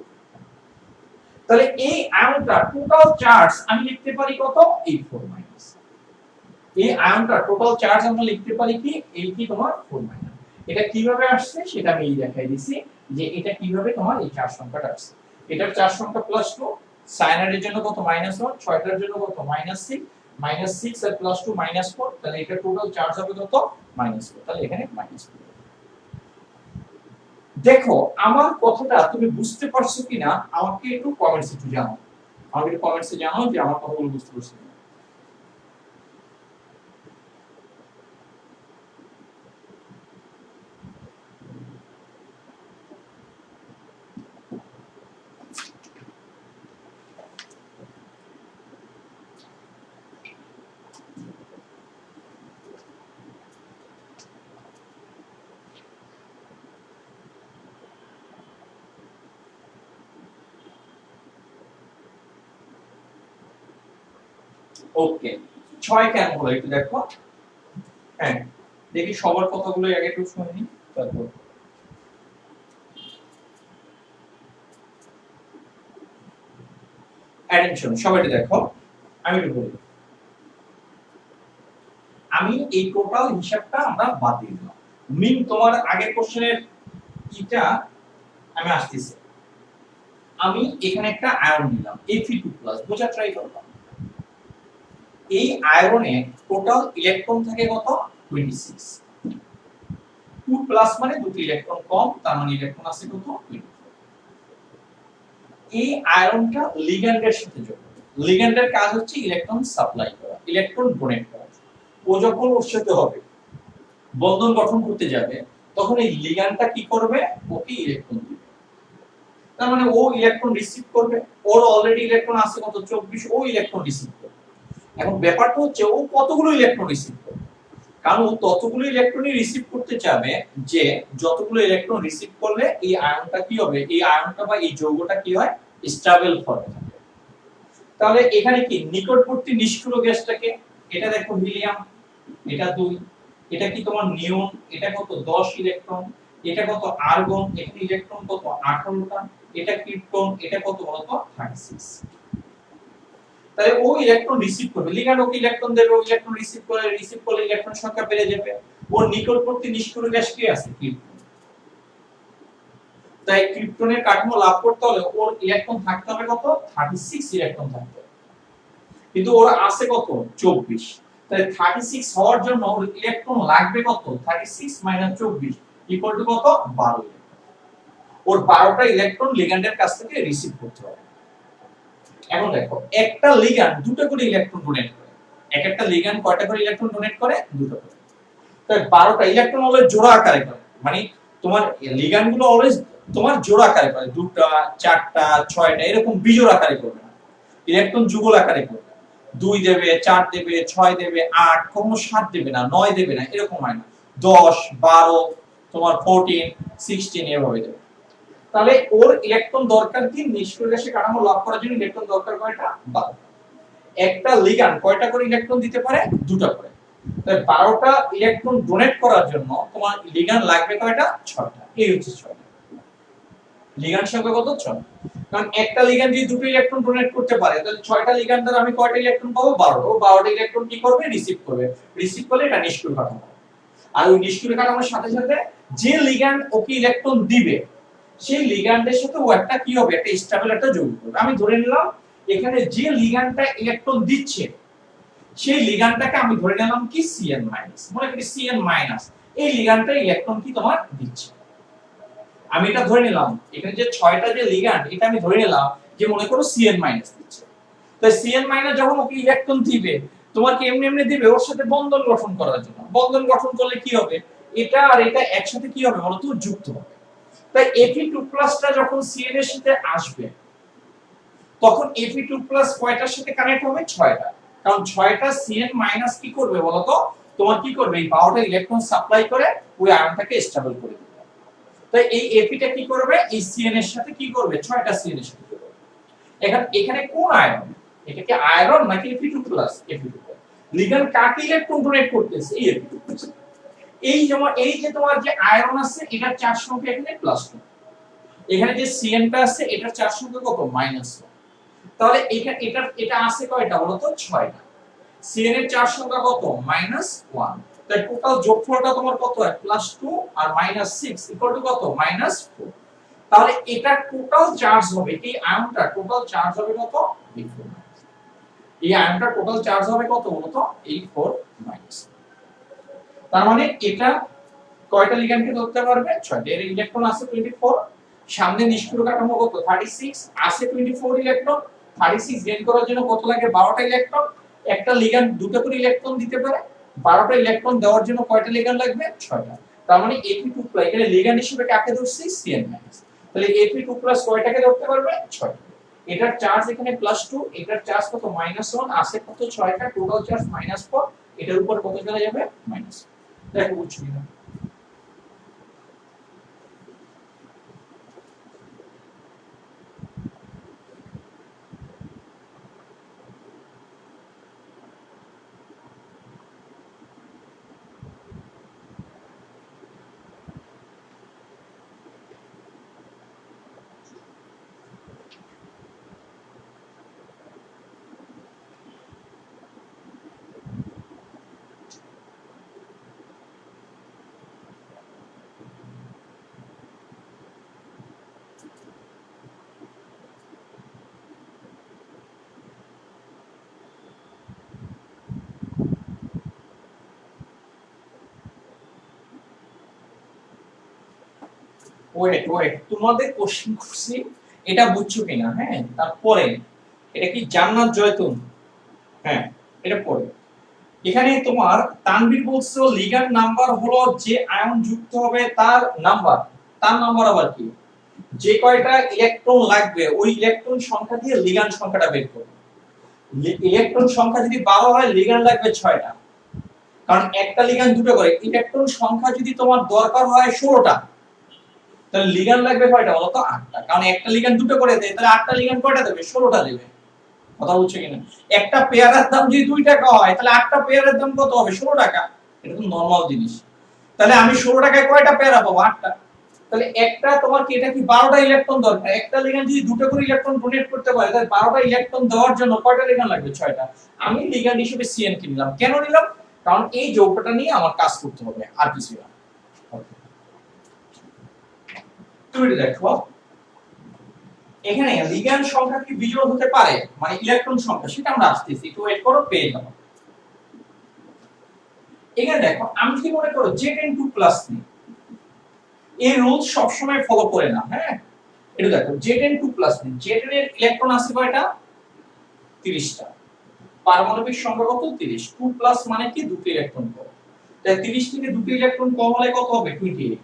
তাহলে এই আয়নটা টোটাল চার্জ আমি লিখতে পারি কত? এই 4-। এই আয়নটা টোটাল চার্জ আমরা লিখতে পারি কি? এই কি তোমার 4-। এটা কিভাবে আসছে সেটা আমি দেখাই দিছি যে এটা কিভাবে তোমার এই চার্জ সংখ্যাটা আসছে। এটার চার্জ সংখ্যা +2, সায়ানাইডের জন্য কত? -1, 6টার জন্য কত? -6, -6 আর +2 -4, তাহলে এটা টোটাল চার্জ হবে কত? -4। তাহলে এখানে -4। দেখো আমার কথাটা তুমি বুঝতে পারছো কিনা আমাকে একটু কমেন্টসে একটু জানাও। আমাকে একটু কমেন্টসে জানাও যে আমার কথাগুলো বুঝতে পারছো কিনা। ওকে, 6 কেন হলো একটু দেখো। হ্যাঁ, দেখি সবার কথাগুলো আগে একটু শুনে নিই তারপর। অ্যাটেনশন সবাই দেখো, আমি একটু বলি। আমি এই টোটাল হিসাবটা আমরা বাদ দিয়ে দিলাম। মিন তোমার আগের কোশ্চেনের এটা আমি আসতেছি। আমি এখানে একটা আয়ন নিলাম Fe2+, বোঝা ট্রাই করলাম। এই আয়রনে টোটাল ইলেকট্রন থাকে কত? 26। 2+ মানে দুটো ইলেকট্রন কম, তার মানে ইলেকট্রন আছে কত? 24। এই আয়রনটা লিগ্যান্ডের সাথে যুক্ত। লিগ্যান্ডের কাজ হচ্ছে ইলেকট্রন সাপ্লাই করা, ইলেকট্রন ডোনেট করা। ও যখন ওর সাথে হবে, বন্ধন গঠন করতে যাবে, তখন এই লিগ্যান্ডটা কি করবে? ওকে ইলেকট্রন দিবে। তার মানে ও ইলেকট্রন রিসিভ করবে, ওর অলরেডি ইলেকট্রন আছে কত? 24। ও ইলেকট্রন রিসিভ করবে। এখন ব্যাপারটা হচ্ছে ও কতগুলো ইলেকট্রন রিসিভ করবে, কারণ ও ততগুলো ইলেকট্রনই রিসিভ করতে চাবে যে যতগুলো ইলেকট্রন রিসিভ করলে এই আয়নটা কি হবে? এই আয়নটা বা এই যৌগটা কি হয়? স্টেবল ফর্মে থাকে। তাহলে এখানে কি নিকটবর্তী নিষ্ক্রিয় গ্যাসটাকে, এটা দেখো হিলিয়াম, এটা 2, এটা কি তোমার নিয়ন, এটা কত? 10 ইলেকট্রন, এটা কত? আর্গন, এখানে ইলেকট্রন কত? 18টা, এটা ক্রিপ্টন, এটা কত বলতো? 36। তাহলে ও ইলেকট্রন রিসিভ করবে, লিগ্যান্ড ওকে ইলেকট্রন দেবে, ও ইলেকট্রন রিসিভ করলে ইলেকট্রন সংখ্যা বেড়ে যাবে। ওর নিকটবর্তী নিষ্ক্রিয় গ্যাস কি আছে? ক্রিপ্টন। তাই ক্রিপ্টনের কাঠামো লাভ করতে হলে ওর ইলেকট্রন থাকতে হবে কত? 36 ইলেকট্রন থাকতে হবে। কিন্তু ওর আছে কত? 24। তাই 36 হওয়ার জন্য ওর ইলেকট্রন লাগবে কত? 36 - 24 = কত? 12 ইলেকট্রন। ওর 12টা ইলেকট্রন লিগ্যান্ডের কাছ থেকে রিসিভ করতে হবে। এখন দেখো একটা লিগ্যান্ড দুটো করে ইলেকট্রন ডোনেট করে, এক একটা লিগ্যান্ড কয়টা করে ইলেকট্রন ডোনেট করে? দুটো করে। তাই 12টা ইলেকট্রন অলওয়েজ জোড়া আকারে করে, মানে তোমার লিগ্যান্ড গুলো অলওয়েজ তোমার জোড়া আকারে করে, দুটো চারটা ছয়টা এরকম বিজোড় আকারে করবে না, ইলেকট্রন যুগল আকারে করবে। 2 দেবে, 4 দেবে, 6 দেবে, 8, কখনো 7 দেবে না, 9 দেবে না, এরকম হয় না। 10, 12, তোমার 14, 16 এভাবে দেবে। তাহলে ওর ইলেকট্রন দরকার কি? নিষ্ক্রিয় গ্যাসের কাঠামো লক করার জন্য ইলেকট্রন দরকার কয়টা? 12। একটা লিগ্যান্ড কয়টা করে ইলেকট্রন দিতে পারে? দুটো করে। তাহলে 12টা ইলেকট্রন ডোনেট করার জন্য তোমার লিগ্যান্ড লাগবে কয়টা? 6টা। এই হচ্ছে 6টা। লিগ্যান্ড সংখ্যা কত? 6। কারণ একটা লিগ্যান্ড যদি দুটো ইলেকট্রন ডোনেট করতে পারে তাহলে 6টা লিগ্যান্ড দ্বারা আমি কয়টা ইলেকট্রন পাবো? 12টা। ও 12টা ইলেকট্রন কি করবে? রিসিভ করবে। রিসিভ করলে এটা নিষ্ক্রিয় কাঠামো। আর ওই নিষ্ক্রিয় কাঠামোর সাথে সাথে যে লিগ্যান্ড ওকে ইলেকট্রন দিবে সেই লিগ্যান্ডের সাথে ও একটা কি হবে? একটা স্টেবল একটা যৌগ করবে। আমি ধরে নিলাম এখানে যে লিগ্যান্ডটা ইলেকট্রন দিচ্ছে সেই লিগ্যান্ডটাকে আমি ধরে নিলাম কি Cn-, মনে করি Cn-, এই লিগ্যান্ডটা ইলেকট্রন কি তোমার দিচ্ছে। আমি এটা ধরে নিলাম এখানে যে 6টা যে লিগ্যান্ড এটা আমি ধরে নিলাম যে মনে করো Cn- দিচ্ছে। তাই Cn- যখন ওকে ইলেকট্রন দিবে তোমার কি এমনি এমনি দিবে? ওর সাথে বন্ধন গঠন করার জন্য। বন্ধন গঠন করলে কি হবে? এটা আর এটা একসাথে কি হবে বলতো? যুক্ত হবে। তাই Fe2+ টা যখন Cn এর সাথে আসবে তখন Fe2+ কয়টার সাথে কানেক্ট হবে? 6টা। কারণ 6টা Cn- কি করবে বলতো? তোমার কি করবে? এই 12টা ইলেকট্রন সাপ্লাই করে ওই আয়নটাকে স্টেবল করে দিবে। তাই এই Fe টা কি করবে? এই Cn এর সাথে কি করবে? 6টা Cn এর সাথে করবে। এখানে কোন আয়ন? এটা কি আয়রন নাকি Fe2+? Fe2+। লিগ্যান্ড কাকে ইলেকট্রন ডোনেট করতেছে? এই Fe2+। এই যে তোমার যে আয়রন আছে এটার চার্জ সংখ্যা এখানে +2। এখানে যে Cn টা আছে এটার চার্জ সংখ্যা কত? -1। তাহলে এটা আছে কয়টা বলতো? 6টা। Cn এর চার্জ সংখ্যা কত? -1। তাই টোটাল যোগফলটা তোমার কত হয়? +2 আর -6 কত? -4। তাহলে এটা টোটাল চার্জ হবে, এই আয়নটা টোটাল চার্জ হবে কত? E4। এই আয়নটা টোটাল চার্জ হবে কত বলতো? E4-। তার মানে এটা কয়টা লিগ্যান্ডকে ধরতে পারবে? 6টা। এর ইলেকট্রন আছে 24, সামনে নিষ্ক্রিয় কাঠামো কত? 36, আছে 24 ইলেকট্রন। 36 গেইন করার জন্য কত লাগে? 12টা ইলেকট্রন। একটা লিগ্যান্ড দুটো করে ইলেকট্রন দিতে পারে। 12টা ইলেকট্রন দেওয়ার জন্য কয়টা লিগ্যান্ড লাগবে? 6টা। তার মানে Fe2+ এখানে লিগ্যান্ড হিসেবে কাকে ধরছি? Cn-। তাহলে Fe2+ কয়টাকে ধরতে পারবে? 6টা। এটার চার্জ এখানে +2, এটার চার্জ কত? -1, আছে কত? 6টা, টোটাল চার্জ -4। এটার উপর কত চলে যাবে? -। দেখো বুঝছো কিনা? ওয়েট তোমাদের কোশ্চেন করছি, এটা বুঝছো কিনা? হ্যাঁ, তারপরে এটা কি জান্নাত জয়তুন? হ্যাঁ, এটা পড়ে। এখানে তোমার তানভীর বলছো লিগ্যান্ড নাম্বার হলো যে আয়ন যুক্ত হবে তার নাম্বার। তার নাম্বার আবার কি? যে কয়টা ইলেকট্রন লাগবে ওই ইলেকট্রন সংখ্যা দিয়ে লিগ্যান্ড সংখ্যাটা বের করবে। ইলেকট্রন সংখ্যা যদি 12 হয় লিগ্যান্ড লাগবে 6টা। কারণ একটা লিগ্যান্ড দুটো করে। ইলেকট্রন সংখ্যা যদি তোমার দরকার হয় 16টা তাহলে লিগ্যান্ড লাগবে কয়টা বলতো? 8টা। কারণ একটা লিগ্যান্ড দুটো করে দেয় তাহলে 8টা লিগ্যান্ড কয়টা দেবে? 16টা দেবে। কথা বুঝছো কিনা? একটা পেয়ারের দাম যদি 2 টাকা হয় তাহলে 8টা পেয়ারের দাম কত হবে? 16 টাকা। এটা তো নরমাল জিনিস। তাহলে আমি 16 টাকায় কয়টা পেয়ারা পাবো? 8টা। তাহলে একটা তোমার কি এটা কি 12টা ইলেকট্রন দরকার। একটা লিগ্যান্ড যদি দুটো করে ইলেকট্রন ডোনেট করতে পারে তাহলে 12টা ইলেকট্রন দেওয়ার জন্য কয়টা লিগ্যান্ড লাগবে? 6টা। আমি লিগ্যান্ড হিসেবে Cn কে নিলাম। কেন নিলাম? কারণ এই যৌগটা নিয়ে আমার কাজ করতে হবে, আর কিছু না। তুমি দেখো এখানে লিগ্যান্ড সংখ্যা কি বিজোড় হতে পারে? মানে ইলেকট্রন সংখ্যা, সেটা আমরা আসতেছি, একটু ওয়েট করো, পেয়ে যাবো। এখানে দেখো আমি কি মনে করো Zn2+ নিই। এই রুল সব সময় ফলো করে না, হ্যাঁ। এটা দেখো Zn2 প্লাস Zn এর ইলেকট্রন আছে কয়টা? 30টা। পারমাণবিক সংখ্যা কত? 30। 2 প্লাস মানে কি দুটো ইলেকট্রন কম। তাই 30 থেকে দুটো ইলেকট্রন কম হলে কত হবে? 28।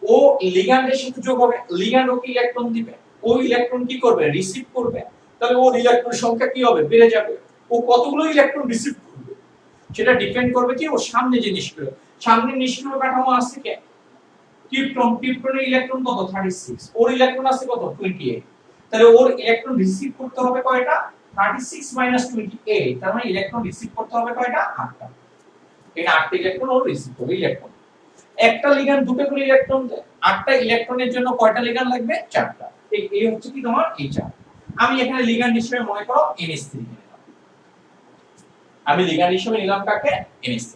ও লিগ্যান্ডের সাথে যোগ হবে, লিগ্যান্ড ওকে ইলেকট্রন দিবে, ওই ইলেকট্রন কি করবে? রিসিভ করবে। তাহলে ওর ইলেকট্রন সংখ্যা কি হবে? বেড়ে যাবে। ও কতগুলো ইলেকট্রন রিসিভ করবে সেটা ডিপেন্ড করবে কি ওর সামনে যে নিষ্ক্রিয়, সামনে নিষ্ক্রিয় কাঠামো আছে কি ক্রিপ্টন, ক্রিপ্টনের ইলেকট্রন কত? 36, ওর ইলেকট্রন আছে কত? 28। তাহলে ওর ইলেকট্রন রিসিভ করতে হবে কয়টা? 36 28, তার মানে ইলেকট্রন রিসিভ করতে হবে কয়টা? 8টা। এই 8টা ইলেকট্রন ও রিসিভ করবে ইলেকট্রন। একটা লিগ্যান্ড দুটো করে ইলেকট্রন দেয়, 8টা ইলেকট্রনের জন্য কয়টা লিগ্যান্ড লাগবে? 4টা। এই হচ্ছে কি তোমার এই 4। আমি এখানে লিগ্যান্ড হিসেবে মনে করো NH3 নিলাম, আমি লিগ্যান্ড হিসেবে নিলাম কাকে? NH3।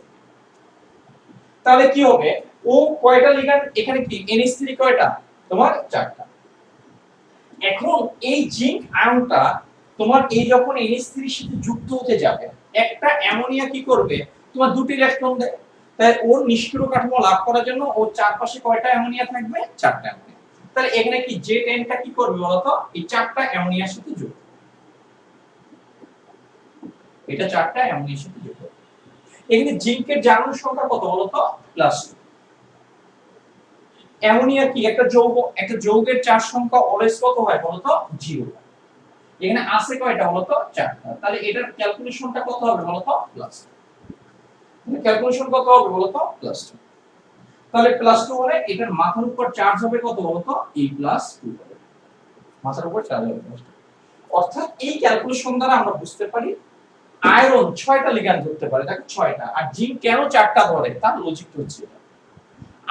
তাহলে কি হবে? ও কয়টা লিগ্যান্ড এখানে কি NH3 কয়টা? তোমার 4টা। এখন এই জিঙ্ক আয়নটা তোমার এই যখন NH3 এর সাথে যুক্ত হতে যাবে, একটা অ্যামোনিয়া কি করবে? তোমার দুটো ইলেকট্রন দেয়। তাই ওর নিষ্ক্রিয় কাঠামো লাভ করার জন্য ওর চারপাশে কয়টা অ্যামোনিয়া থাকবে? 4টা অ্যামোনিয়া। তাহলে এখানে কি Zn টা কি করবে বলতো? এই 4টা অ্যামোনিয়ার সাথে যুক্ত, এটা 4টা অ্যামোনিয়ার সাথে যুক্ত। এখানে জিঙ্কের জারণ সংখ্যা কত বলতো? +2। অ্যামোনিয়া কি একটা যৌগ, একটা যৌগের চার সংখ্যা অলওয়েজ কত হয় বলতো? 0। এখানে আছে কয়টা বলতো? 4টা। তাহলে এটার ক্যালকুলেশনটা কত হবে বলতো? প্লাস। ক্যালকুলেশন কত হবে বলতো? +2। তাহলে +2 হলে এটার মাথার উপর চার্জ হবে কত বলতো? E+2 হবে। মাথার উপর চার্জ হবে। অর্থাৎ এই ক্যালকুলেশন দ্বারা আমরা বুঝতে পারি আয়রন 6টা লিগ্যান্ড ধরতে পারে, দেখো 6টা। আর জিঙ্ক কেন 4টা ধরে তার লজিক হচ্ছে এটা।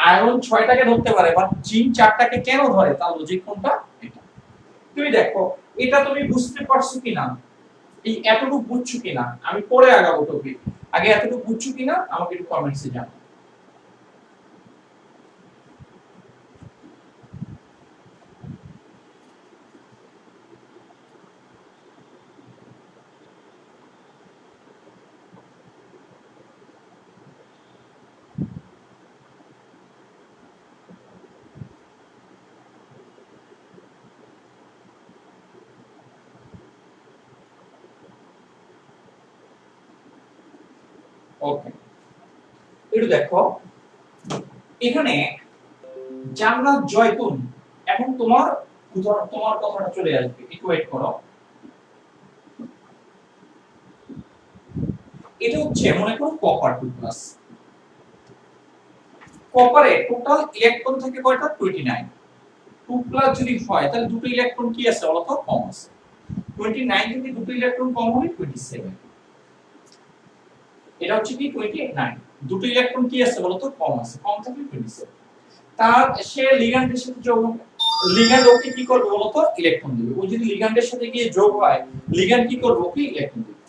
আয়রন 6টাকে ধরতে পারে বাট জিঙ্ক 4টাকে কেন ধরে তার লজিক কোনটা? এটা। তুমি দেখো এটা তুমি বুঝতে পারছো কিনা, এই এতটুকু বুঝছো কিনা, আমি পরে আগাবো টপিক, আগে এতটুকু বুঝছো কিনা আমাকে একটু কমেন্টসে জানাও। ওকে, একটু দেখো এখানে জান্নাত জয়তুন, এখন তোমার তোমার কথাটা চলে আসবে, একটু ওয়েট করো। এটা হচ্ছে মনে করো কপার 2+, কপারে টোটাল ইলেকট্রন থাকে কয়টা? 29। 2+ যদি হয় তাহলে দুটো ইলেকট্রন কি আছে বলতো? কম আছে। 29 থেকে দুটো ইলেকট্রন কম হবে 27। এটা হচ্ছে কি 29, দুটো ইলেকট্রন কি আছে বলতো? কম আছে, কম থাকলে 27। তার সে লিগ্যান্ডের সাথে যোগ হবে, লিগ্যান্ড ওকে কি করবে বলতো? ইলেকট্রন দিবে। ও যদি লিগ্যান্ডের সাথে গিয়ে যোগ হয়, লিগ্যান্ড কি করবে? ওকে ইলেকট্রন দিবে।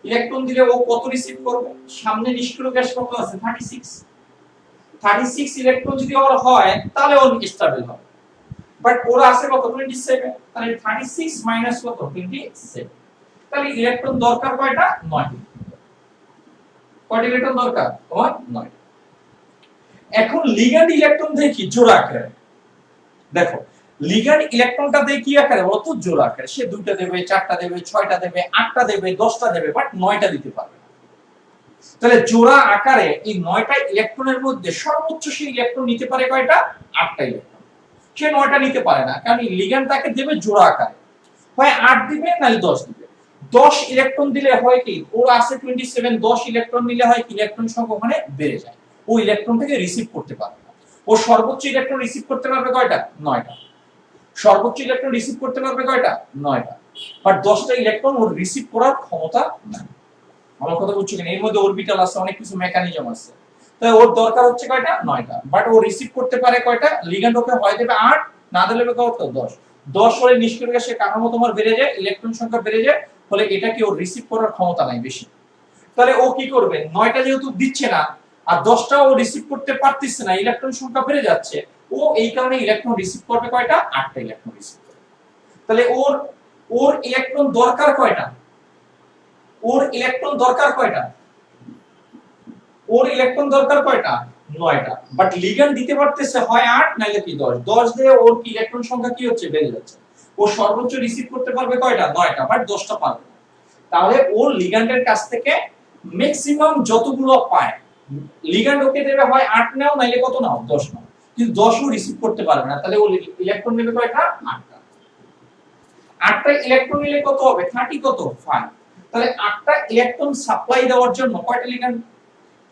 ইলেকট্রন দিলে ও কত রিসিভ করবে? সামনে নিষ্ক্রিয় গ্যাস কত আছে? 36। 36 ইলেকট্রন যদি ওর হয় তাহলে ও স্টেবল হবে। বাট ওর আছে কত? 27। তাহলে 36 মাইনাস কত? 27। তাহলে ইলেকট্রন দরকার কয়টা? 9। কয়টা ইলেকট্রন দরকার? তোমার 9। এখন লিগ্যান্ড ইলেকট্রন দেয় কি? জোড়া আকারে। দেখো লিগ্যান্ড ইলেকট্রনটা দেয় কি আকারে বলতো? জোড়া আকারে। সে 2টা দেবে, 4টা দেবে, 6টা দেবে, 8টা দেবে, 10টা দেবে, বাট 9টা দিতে পারবে না। তাহলে জোড়া আকারে এই 9টা ইলেকট্রনের মধ্যে সর্বোচ্চ সে ইলেকট্রন নিতে পারে কয়টা? 8টা ইলেকট্রন। সে 9টা নিতে পারে না, কারণ লিগ্যান্ড তাকে দেবে জোড়া আকারে, হয় 8 দিবে নাহলে 10 দিবে। 10 ইলেকট্রন দিলে হয় কি? ওর আছে 27, 10 ইলেকট্রন নিলে হয় কি? ইলেকট্রন সংখ্যা ওখানে বেড়ে যায়, ও ইলেকট্রনটাকে রিসিভ করতে পারবে না। ও সর্বোচ্চ ইলেকট্রন রিসিভ করতে পারবে কয়টা? 9টা। সর্বোচ্চ ইলেকট্রন রিসিভ করতে পারবে কয়টা? 9টা। বাট 10টা ইলেকট্রন ওর রিসিভ করার ক্ষমতা নাই। আমার কথা বুঝছো কিনা? এর মধ্যে অরবিটাল আছে, অনেক কিছু মেকানিজম আছে। তাই ওর দরকার হচ্ছে কয়টা? 9টা। বাট ও রিসিভ করতে পারে কয়টা? লিগ্যান্ড ওকে হয় দেবে 8, না দিলে কত? 10। 10 হলে নিষ্ক্রিয় গ্যাসের কাঠামো তোমার বেড়ে যায়, ইলেকট্রন সংখ্যা বেড়ে যায়, ফলে এটা কি ওর রিসিভ করার ক্ষমতা নাই বেশি। তাহলে ও কি করবে? 9টা যেহেতু দিচ্ছে না আর 10টা ও রিসিভ করতে পারতেছে না, ইলেকট্রন সংখ্যা বেড়ে যাচ্ছে, ও এই কারণে ইলেকট্রন রিসিভ করবে কয়টা? 8টা ইলেকট্রন রিসিভ করবে। তাহলে ওর ওর ইলেকট্রন দরকার কয়টা? ওর ইলেকট্রন দরকার কয়টা? ওর ইলেকট্রন দরকার কয়টা? 9টা, বাট লিগ্যান্ড দিতে পারতেছে হয় 8 নাইলে কি 10। 10 দিয়ে ওর কি ইলেকট্রন সংখ্যা কি হচ্ছে, বেড়ে যাচ্ছে। ও সর্বোচ্চ রিসিভ করতে পারবে কয়টা, 9টা, বাট 10টা পারবে না। তাহলে ও লিগ্যান্ডের কাছ থেকে ম্যাক্সিমাম যতগুলো পায়, লিগ্যান্ড ওকে দেবে হয় 8 নাও নাইলে কত নাও, 10 নাও, কিন্তু 10ও রিসিভ করতে পারবে না। তাহলে ও ইলেকট্রন নেবে কয়টা, 8টা। 8টা ইলেকট্রন নিলে কত হবে, 30 কত 5। তাহলে 8টা ইলেকট্রন সাপ্লাই দেওয়ার জন্য কয়টা লিগ্যান্ড,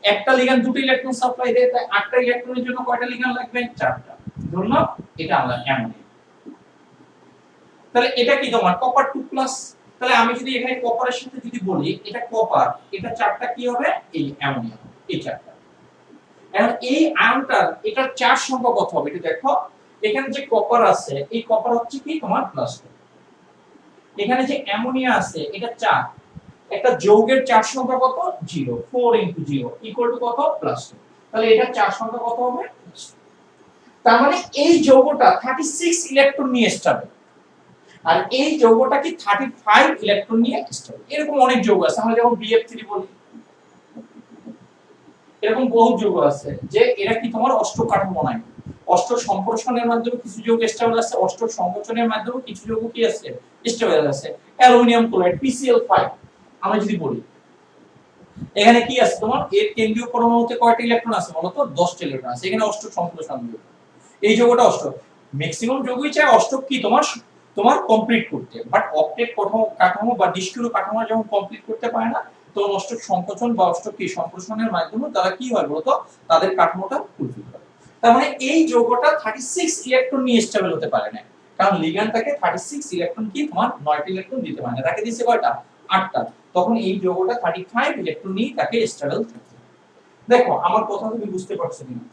একটা লিগ্যান্ড দুটো ইলেকট্রন সাপ্লাই দেয়, তাই 8টা ইলেকট্রনের জন্য কয়টা লিগ্যান্ড লাগবে, 4টা। ধরুন এটা আমরা অ্যামোনিয়া। তাহলে এটা কি তোমার কপার 2+। তাহলে আমি যদি এখানে কপারের সাথে যদি বলি এটা কপার, এটা 4টা কি হবে, এই অ্যামোনিয়া, এই 4টা। এখন এই আয়নটার এটার চার্জ সংখ্যা কত হবে, এটা দেখো। এখানে যে কপার আছে, এই কপার হচ্ছে কি তোমার প্লাস। এখানে যে অ্যামোনিয়া আছে এটা 4, একটা যৌগের চার্জ সংখ্যা কত, 0, 4 * 0 = কত, +2। তাহলে এটা চার্জ সংখ্যা কত হবে, তার মানে এই যৌগটা 36 ইলেকট্রন নিয়ে স্টেবল, আর এই যৌগটা কি 35 ইলেকট্রন নিয়ে স্টেবল। এরকম অনেক যৌগ আছে, আমরা যেমন BF3 বলি, এরকম বহু যৌগ আছে যে এরা কি তোমার অষ্ট কাঠামো নাই, অষ্ট সম্প্রসারণের মাধ্যমে কিছু যৌগ স্টেবল আছে, অষ্ট সংকোচনের মাধ্যমে কিছু যৌগ কি আছে, স্টেবল আছে। অ্যালুমিনিয়াম ক্লোরাইড PCl5 আমি যদি বলি, এখানে কি আছে তোমার, এর কেন্দ্রীয় পরমাণুতে কয়টা ইলেকট্রন আছে বলো তো, 10টা ইলেকট্রন আছে। এখানে অষ্ট সম্প্রসারণ যৌগ, এই যৌগটা অষ্ট। ম্যাক্সিমাম যৌগই চায় অষ্টক কি তোমার তোমার কমপ্লিট করতে, বাট অক্টেট কাঠামো বা নিষ্ক্রিয় কাঠামো যখন কমপ্লিট করতে পারে না, তো অষ্টক সংকোচন বা অষ্টক কি সম্প্রসারণের মাধ্যমে তারা কি হয় বলতো, তাদের কাঠামোটা ফুলফিল করে। তার মানে এই যৌগটা 36 ইলেকট্রন নিয়ে স্টেবল হতে পারে না, কারণ লিগ্যান্ডটাকে 36 ইলেকট্রন কি তোমার 9টা ইলেকট্রন দিতে পারে না, তাকে দিয়েছে কয়টা, 8টা। তখন এই যৌগটা 35 ইলেকট্রন নিয়ে তাকে স্টেবল থাকতে। দেখো আমার কথা তুমি বুঝতে পারছো কিনা।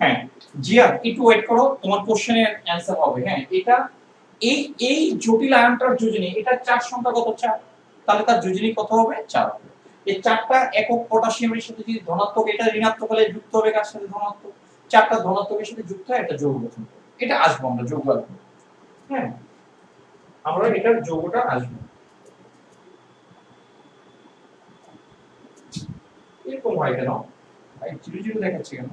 হ্যাঁ জিয়া, একটু ওয়েট করো, তোমার কোশ্চেনের অ্যানসার হবে। হ্যাঁ এটা এই এই জটিল আয়নটার যোজনী, এটা চার সংখ্যা কত, 4। তাহলে তার যোজনী কত হবে, 4 হবে। এই 4টা একক পটাশিয়ামের সাথে যদি ধনাত্মক, এটা ঋণাত্মক হলে যুক্ত হবে কার সাথে, ধনাত্মক। 4টা ধনাত্মকের সাথে যুক্ত হয় একটা যৌগ গঠন করে। এটা আসবো আমরা যৌগ আসবো, হ্যাঁ আমরা এটার যৌগটা আসবো। এরকম হয় কেন, ভাই 0 0 দেখাচ্ছে কেন।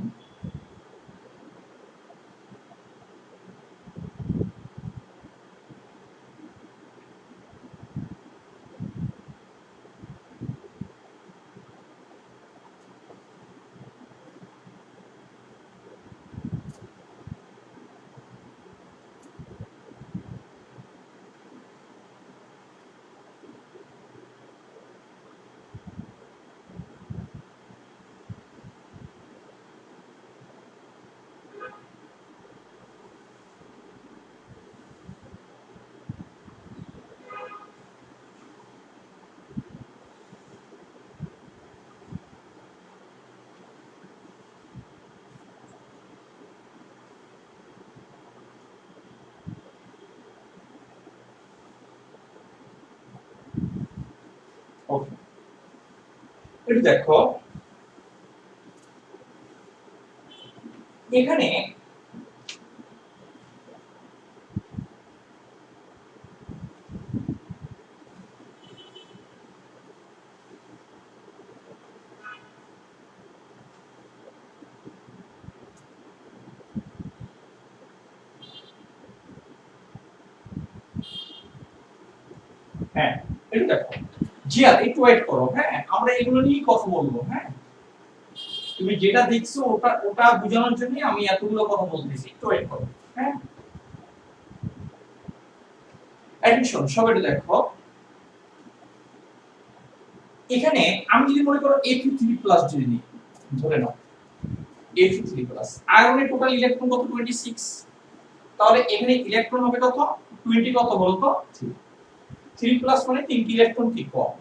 ওকে এটা দেখো, এখানে হ্যাঁ এটা দেখো জিয়া, একটু ওয়েট করো। হ্যাঁ আমরা এগুলো নিয়ে কথা বলবো। হ্যাঁ তুমি যেটা দেখছো ওটা ওটা বোঝানোর জন্য আমি এতগুলো কথা বলতেছি, একটু ওয়েট করো। হ্যাঁ অ্যাটেনশন সবাই একটু দেখো, এখানে আমি যদি মনে করো Fe3+ যদি নিই, ধরে নাও Fe3+। আয়রনের টোটাল ইলেকট্রন কত 26, তাহলে এখানে ইলেকট্রন হবে কত 20, কত বলতো 3, 3+ মানে 3টি ইলেকট্রন কি কম।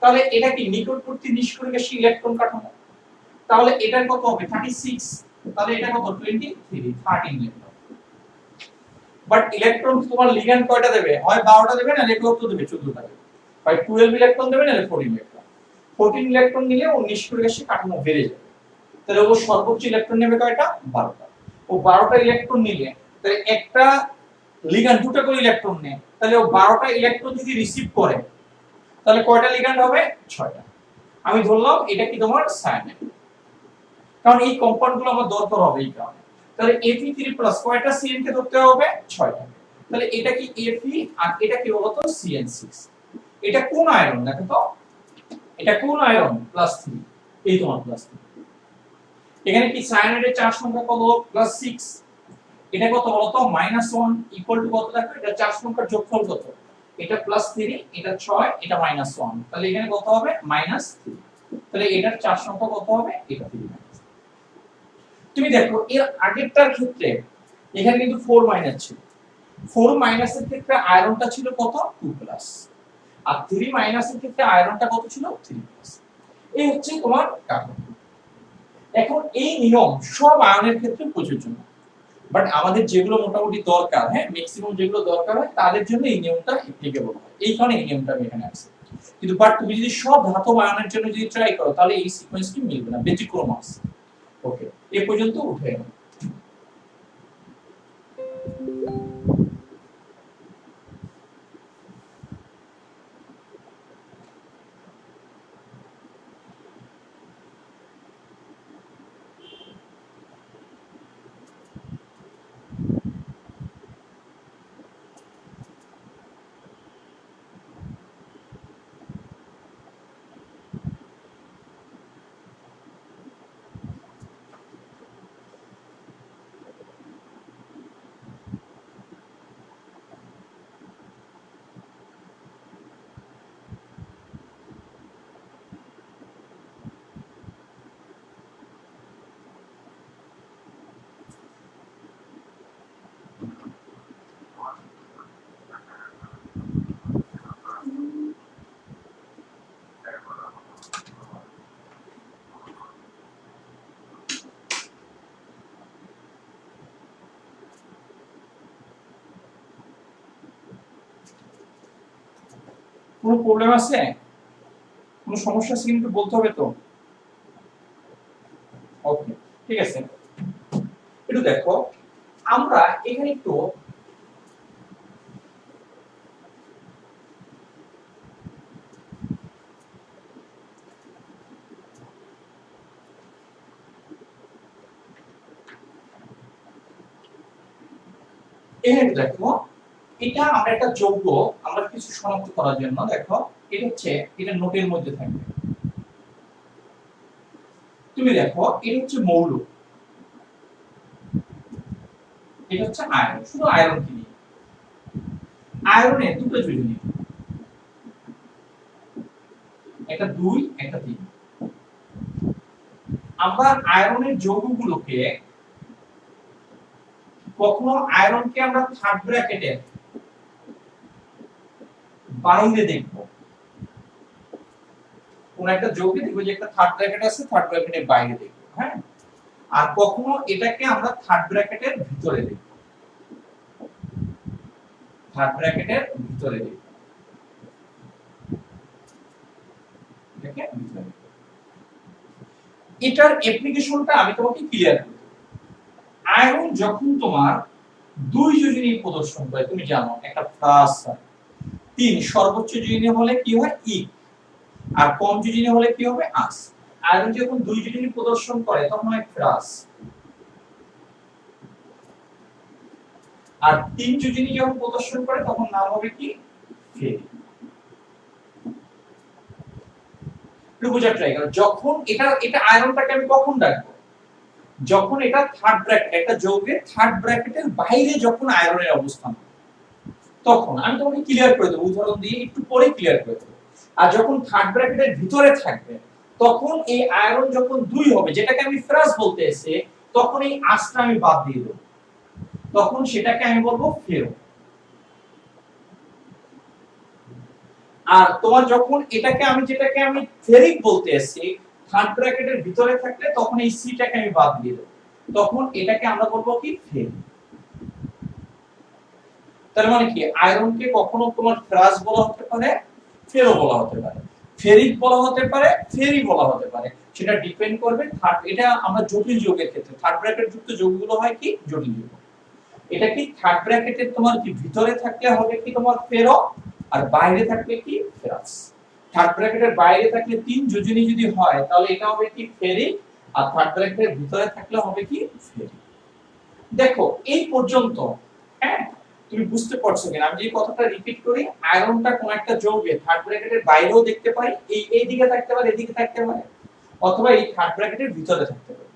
তাহলে এটা কি নিকটবর্তী নিষ্ক্রিয়গামী ইলেকট্রন কাঠামো, তাহলে এটার কত হবে 36, তাহলে এটা কত 23, 13 ইলেকট্রন। বাট ইলেকট্রন তোমার লিগ্যান্ড কয়টা দেবে, হয় 12টা দেবে না কত দেবে 14টা দেবে, হয় 12 ইলেকট্রন দেবে না 14 ইলেকট্রন। 14 ইলেকট্রন নিলে ও নিষ্ক্রিয়গামী কাঠামো বেড়ে যাবে, তাহলে ও সর্বোচ্চ ইলেকট্রন নেবে কয়টা 12টা। ও 12টা ইলেকট্রন নিলে তাহলে একটা লিগ্যান্ড দুটো করে ইলেকট্রন নেয়, তাহলে ও 12টা ইলেকট্রন যদি রিসিভ করে তাহলে কয়টা লিগ্যান্ড হবে 6টা। আমি ধরলাম এটা কি তোমার সায়ানাইড, কারণ এই কম্পাউন্ডগুলো আমার দরকার হবে এই কারণে। তাহলে Fe3+ কয়টা CN কে ধরতে হবে 6টা, তাহলে এটা কি Fe আর এটা কি বলতো CN6। এটা কোন আয়রন দেখো তো, এটা কোন আয়রন +3, এই তোমার +3। এখানে কি সায়ানাইডের চার সংখ্যা কত +6, এটা কত বলতো -1 ইকুয়াল টু কত দেখো, এটা চার সংখ্যার যোগফল কত, এটা +3, এটা 6, এটা -1, তাহলে এখানে কত হবে -3, তাহলে এটার চার সংখ্যা কত হবে এটা 3। তুমি দেখো এর আগেরটার ক্ষেত্রে এখানে কিন্তু 4- ছিল, 4- এর ক্ষেত্রে আয়রনটা ছিল কত 2+, আর 3- এর ক্ষেত্রে আয়রনটা কত ছিল 3+। এই হচ্ছে তোমার কাঠামো। এখন এই নিয়ম সব আয়নের ক্ষেত্রে প্রযোজ্য না, বাট আমাদের যেগুলো মোটামুটি দরকার, হ্যাঁ ম্যাক্সিমাম যেগুলো দরকার হয় তাদের জন্য এই নিয়মটা অ্যাপ্লিকেবল হয়, এই কারণে এই নিয়মটা আমি এখানে আছে। কিন্তু বাট তুমি যদি সব ধাতব আয়নের জন্য যদি ট্রাই করো তাহলে এই সিকোয়েন্সটি মিলবে না, ব্যতিক্রম আছে। ওকে, এই পর্যন্ত উঠে গেল। কোনো প্রবলেম আছে, কোনো সমস্যা আছে কিন্তু বলতে হবে তো। ওকে, ঠিক আছে। একটু দেখো আমরা এখানে একটু এখানে দেখো, এটা আমরা একটা যৌগ আমরা কিছু শনাক্ত করার জন্য দেখো এটা হচ্ছে এটা নোটের মধ্যে থাকবে। তুমি দেখো এটা হচ্ছে মৌল, এটা হচ্ছে আয়রন, শুধু আয়রন কি নিয়ে, আয়রনে দুটো যোজনী, একটা 2 একটা 3। আমরা আয়রনের যৌগগুলোকে কখনো আয়রনকে আমরা থার্ড ব্র্যাকেটের বাইরে দেখব, কোন একটা যৌগে দেখব যে একটা থার্ড ব্র্যাকেট আছে, থার্ড ব্র্যাকেটের বাইরে দেখব, হ্যাঁ। আর কখনো এটাকে আমরা থার্ড ব্র্যাকেটের ভিতরে দেখব, থার্ড ব্র্যাকেটের ভিতরে দেখব, এটাকে ভিতরে দেখব। এটার অ্যাপ্লিকেশনটা আমি তোমাকে ক্লিয়ার করব। আয়রন যখন তোমার দুই যোজনী প্রদর্শন করে, তুমি জানো একটা প্লাস 3 সর্বোচ্চ যোজনী হলে কি হয় ই, আর কম যোজনী হলে কি হবে আস। আয়রন যখন দুই যোজনী প্রদর্শন করে তখন হয় প্লাস, আর 3 যোজনী যখন প্রদর্শন করে তখন নাম হবে কি ফেরি। একটু বোঝার ট্রাই করো, যখন এটা আয়রনটাকে আমি কখন ডাকবো, যখন এটা থার্ড ব্র্যাকেট, একটা যৌগের থার্ড ব্র্যাকেটের বাইরে যখন আয়রনের অবস্থান, তখন আমি তোমাকে ক্লিয়ার করে দেবো উদাহরণ দিয়ে, একটু পরে ক্লিয়ার করে দেবো। আর যখন থার্ড ব্র্যাকেটের ভিতরে থাকবে তখন এই আয়রন যখন 2 হবে, যেটাকে আমি ফেরাস বলতে এসে, তখন এই আঁচটা আমি বাদ দিয়ে দেব, তখন সেটাকে আমি বলবো ফেরো। আর তোমার যখন যেটাকে আমি ফেরিক বলতে এসেছি, থার্ড ব্র্যাকেটের ভিতরে থাকলে তখন এই সিটাকে আমি বাদ দিয়ে দেব, তখন এটাকে আমরা বলবো কি ফেরিক। তার মানে কি, আয়রনকে কখনো তোমার ফেরাস বলা হতে পারে, ফেরো বলা হতে পারে, ফেরিক বলা হতে পারে, ফেরি বলা হতে পারে, সেটা ডিপেন্ড করবে থার্ড। এটা আমরা জটিল যৌগের ক্ষেত্রে, থার্ড ব্র্যাকেট যুক্ত যৌগগুলো হয় কি জটিল যৌগ। এটা কি থার্ড ব্র্যাকেটের তোমার কি ভিতরে থাকলে হবে কি তোমার ফেরো, আর বাইরে থাকলে কি ফেরাস। থার্ড ব্র্যাকেটের বাইরে থাকলে 3 যোজনী যদি হয় তাহলে এটা হবে কি ফেরিক, আর থার্ড ব্র্যাকেটের ভিতরে থাকলে হবে কি ফেরিক। দেখো এই পর্যন্ত, হ্যাঁ তুমি বুঝতে পারছো কিনা আমি যে কথাটা রিপিট করি, আয়রনটা কোন একটা যৌগে থার্ড ব্র্যাকেটের বাইরেও দেখতে পারি, এই দিকে থাকতে পারে, এদিকে থাকতে পারে, অথবা এই থার্ড ব্র্যাকেটের ভিতরে থাকতে পারে।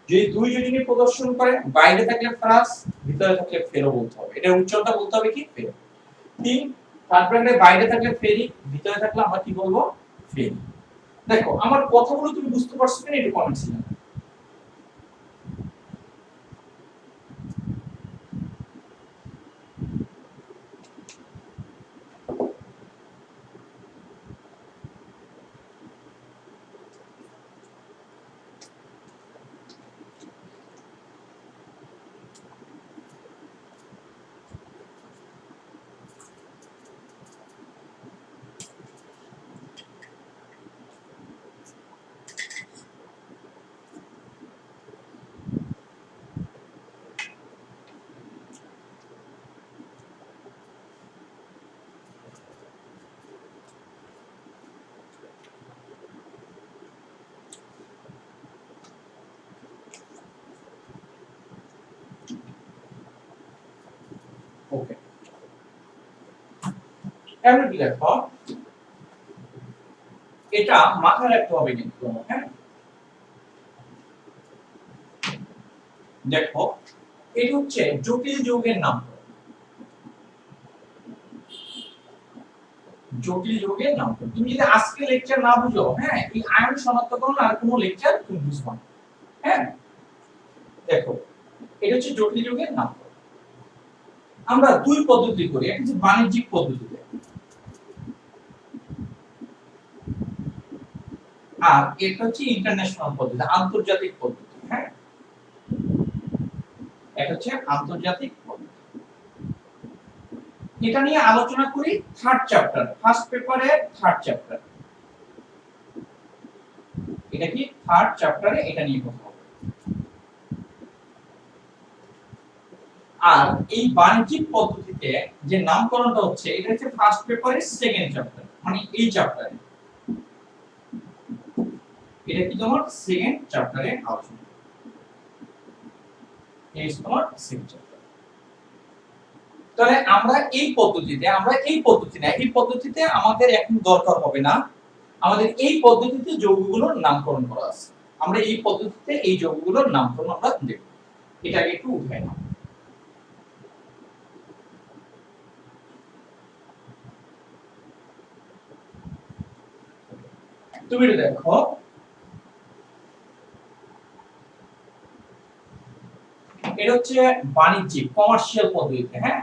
যদি 2 যোজনী প্রদর্শন করে, বাইরে থাকলে ফেরাস, ভিতরে থাকলে ফেরো বলতে হবে, এটার উচ্চারণটা বলতে হবে কি ফেরো। 3 থার্ড ব্র্যাকেটের বাইরে থাকলে ফেরিক, ভিতরে থাকলে আমরা কি বলবো ফেরি। দেখো আমার কথাগুলো তুমি বুঝতে পারছো কিনা এটা কমেন্টসে জানাও। ওকে, এবার কি দেখো, এটা মাথায় রাখতে হবে কিন্তু, হ্যাঁ দেখো এটা হচ্ছে জটিল যৌগের নাম, জটিল যৌগের নাম। তুমি যদি আজকে লেকচার না বুঝো, হ্যাঁ এই আয়ন শনাক্তকরণ আর কোনো লেকচার তুমি বুঝবা না। হ্যাঁ দেখো এটা হচ্ছে জটিল যৌগের নাম। আমরা 2 পদ্ধতি করি, একটা হচ্ছে বাণিজ্যিক পদ্ধতিতে, আর এটা হচ্ছে ইন্টারন্যাশনাল পদ্ধতি, আন্তর্জাতিক পদ্ধতি। হ্যাঁ এটা হচ্ছে আন্তর্জাতিক পদ্ধতি। এটা নিয়ে আলোচনা করি থার্ড চ্যাপ্টার, ফার্স্ট পেপারে থার্ড চ্যাপ্টার, এটা কি থার্ড চ্যাপ্টারে এটা নিয়ে কথা হবে। আর এই বাণিজ্যিক পদ্ধতিতে যে নামকরণটা হচ্ছে, এটা হচ্ছে ফার্স্ট পেপারের সেকেন্ড চ্যাপ্টার, মানে এই চ্যাপ্টারে, এটা কি তোমার সেকেন্ড চ্যাপ্টারে আলোচনা, এই তোমার সেকেন্ড চ্যাপ্টার। তাহলে আমরা এই পদ্ধতিতে আমাদের এখন দরকার হবে না, আমাদের এই পদ্ধতিতে যৌগগুলোর নামকরণ করা আছে, আমরা এই পদ্ধতিতে এই যৌগগুলোর নামকরণ আমরা দেখব। এটাকে একটু উঠাই নাও। তুমি দেখো এটা হচ্ছে বাণিজ্যিক কমার্শিয়াল পদ্ধতিতে, হ্যাঁ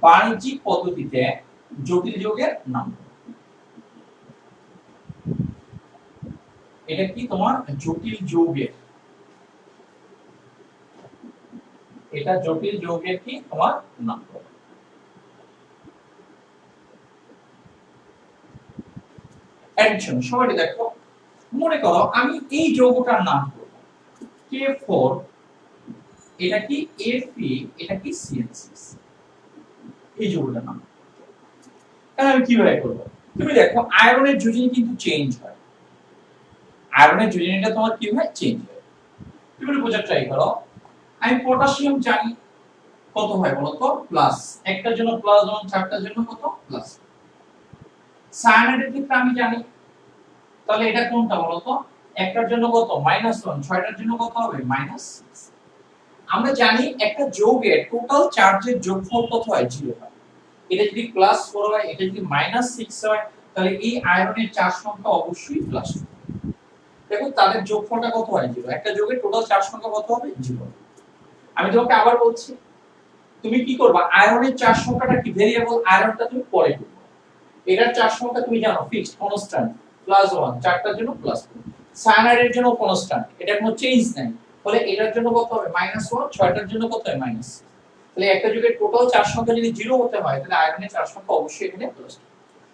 বাণিজ্যিক পদ্ধতিতে জটিল যৌগের নাম, এটা কি তোমার জটিল যৌগের, এটা জটিল যৌগের কি তোমার নাম। অ্যাডিশন, সবাই দেখো মনে করো আমি এই যৌগটার নাম করব K4, এটা কি Fe, এটা কি CN6, এই যৌগটার নাম। তাহলে আমি কিভাবে করব? তুমি দেখো আয়রনের যোজনী কিন্তু চেঞ্জ হয়, আয়রনের যোজনীটা তোমার কি হয় চেঞ্জ হয়। তুমি বোঝার ট্রাই করো, আমি পটাশিয়াম জানি কত হয় বলো তো প্লাস, একটার জন্য প্লাস, যেমন চারটার জন্য কত প্লাস। সায়ানাইডের ক্ষেত্রে আমি জানি, তাহলে এটা কোনটা বলো তো, একটার জন্য কত -1, ছয়টার জন্য কত হবে -6। আমরা জানি একটা যৌগের টোটাল চার্জের যোগফল কত হয় 0 হয়, এটা যদি +4 হয়, এটা যদি -6 হয়, তাহলে এই আয়রনের চার্জ সংখ্যা অবশ্যই প্লাস। দেখো তাদের যোগফলটা কত হয় 0, একটা যোগের টোটাল চার সংখ্যা কত হবে 0। আমি তোমাকে আবার বলছি, তুমি কি করবা, আয়রনের চার সংখ্যাটা কি ভেরিয়েবল, আয়রনটা তুমি পরে করবে। এটার চার সংখ্যা তুমি জানো ফিক্সড কনস্ট্যান্ট +1, চারটার জন্য +1। সায়ানাইডের জন্য কনস্ট্যান্ট, এটা কোনো চেঞ্জ নাই, তাহলে এটার জন্য কত হবে -1, ছয়টার জন্য কত হবে -। তাহলে একটা যুগের টোটাল চার সংখ্যা যদি 0 হতে হয় তাহলে আয়রনের চার সংখ্যা অবশ্যই এখানে প্লাস।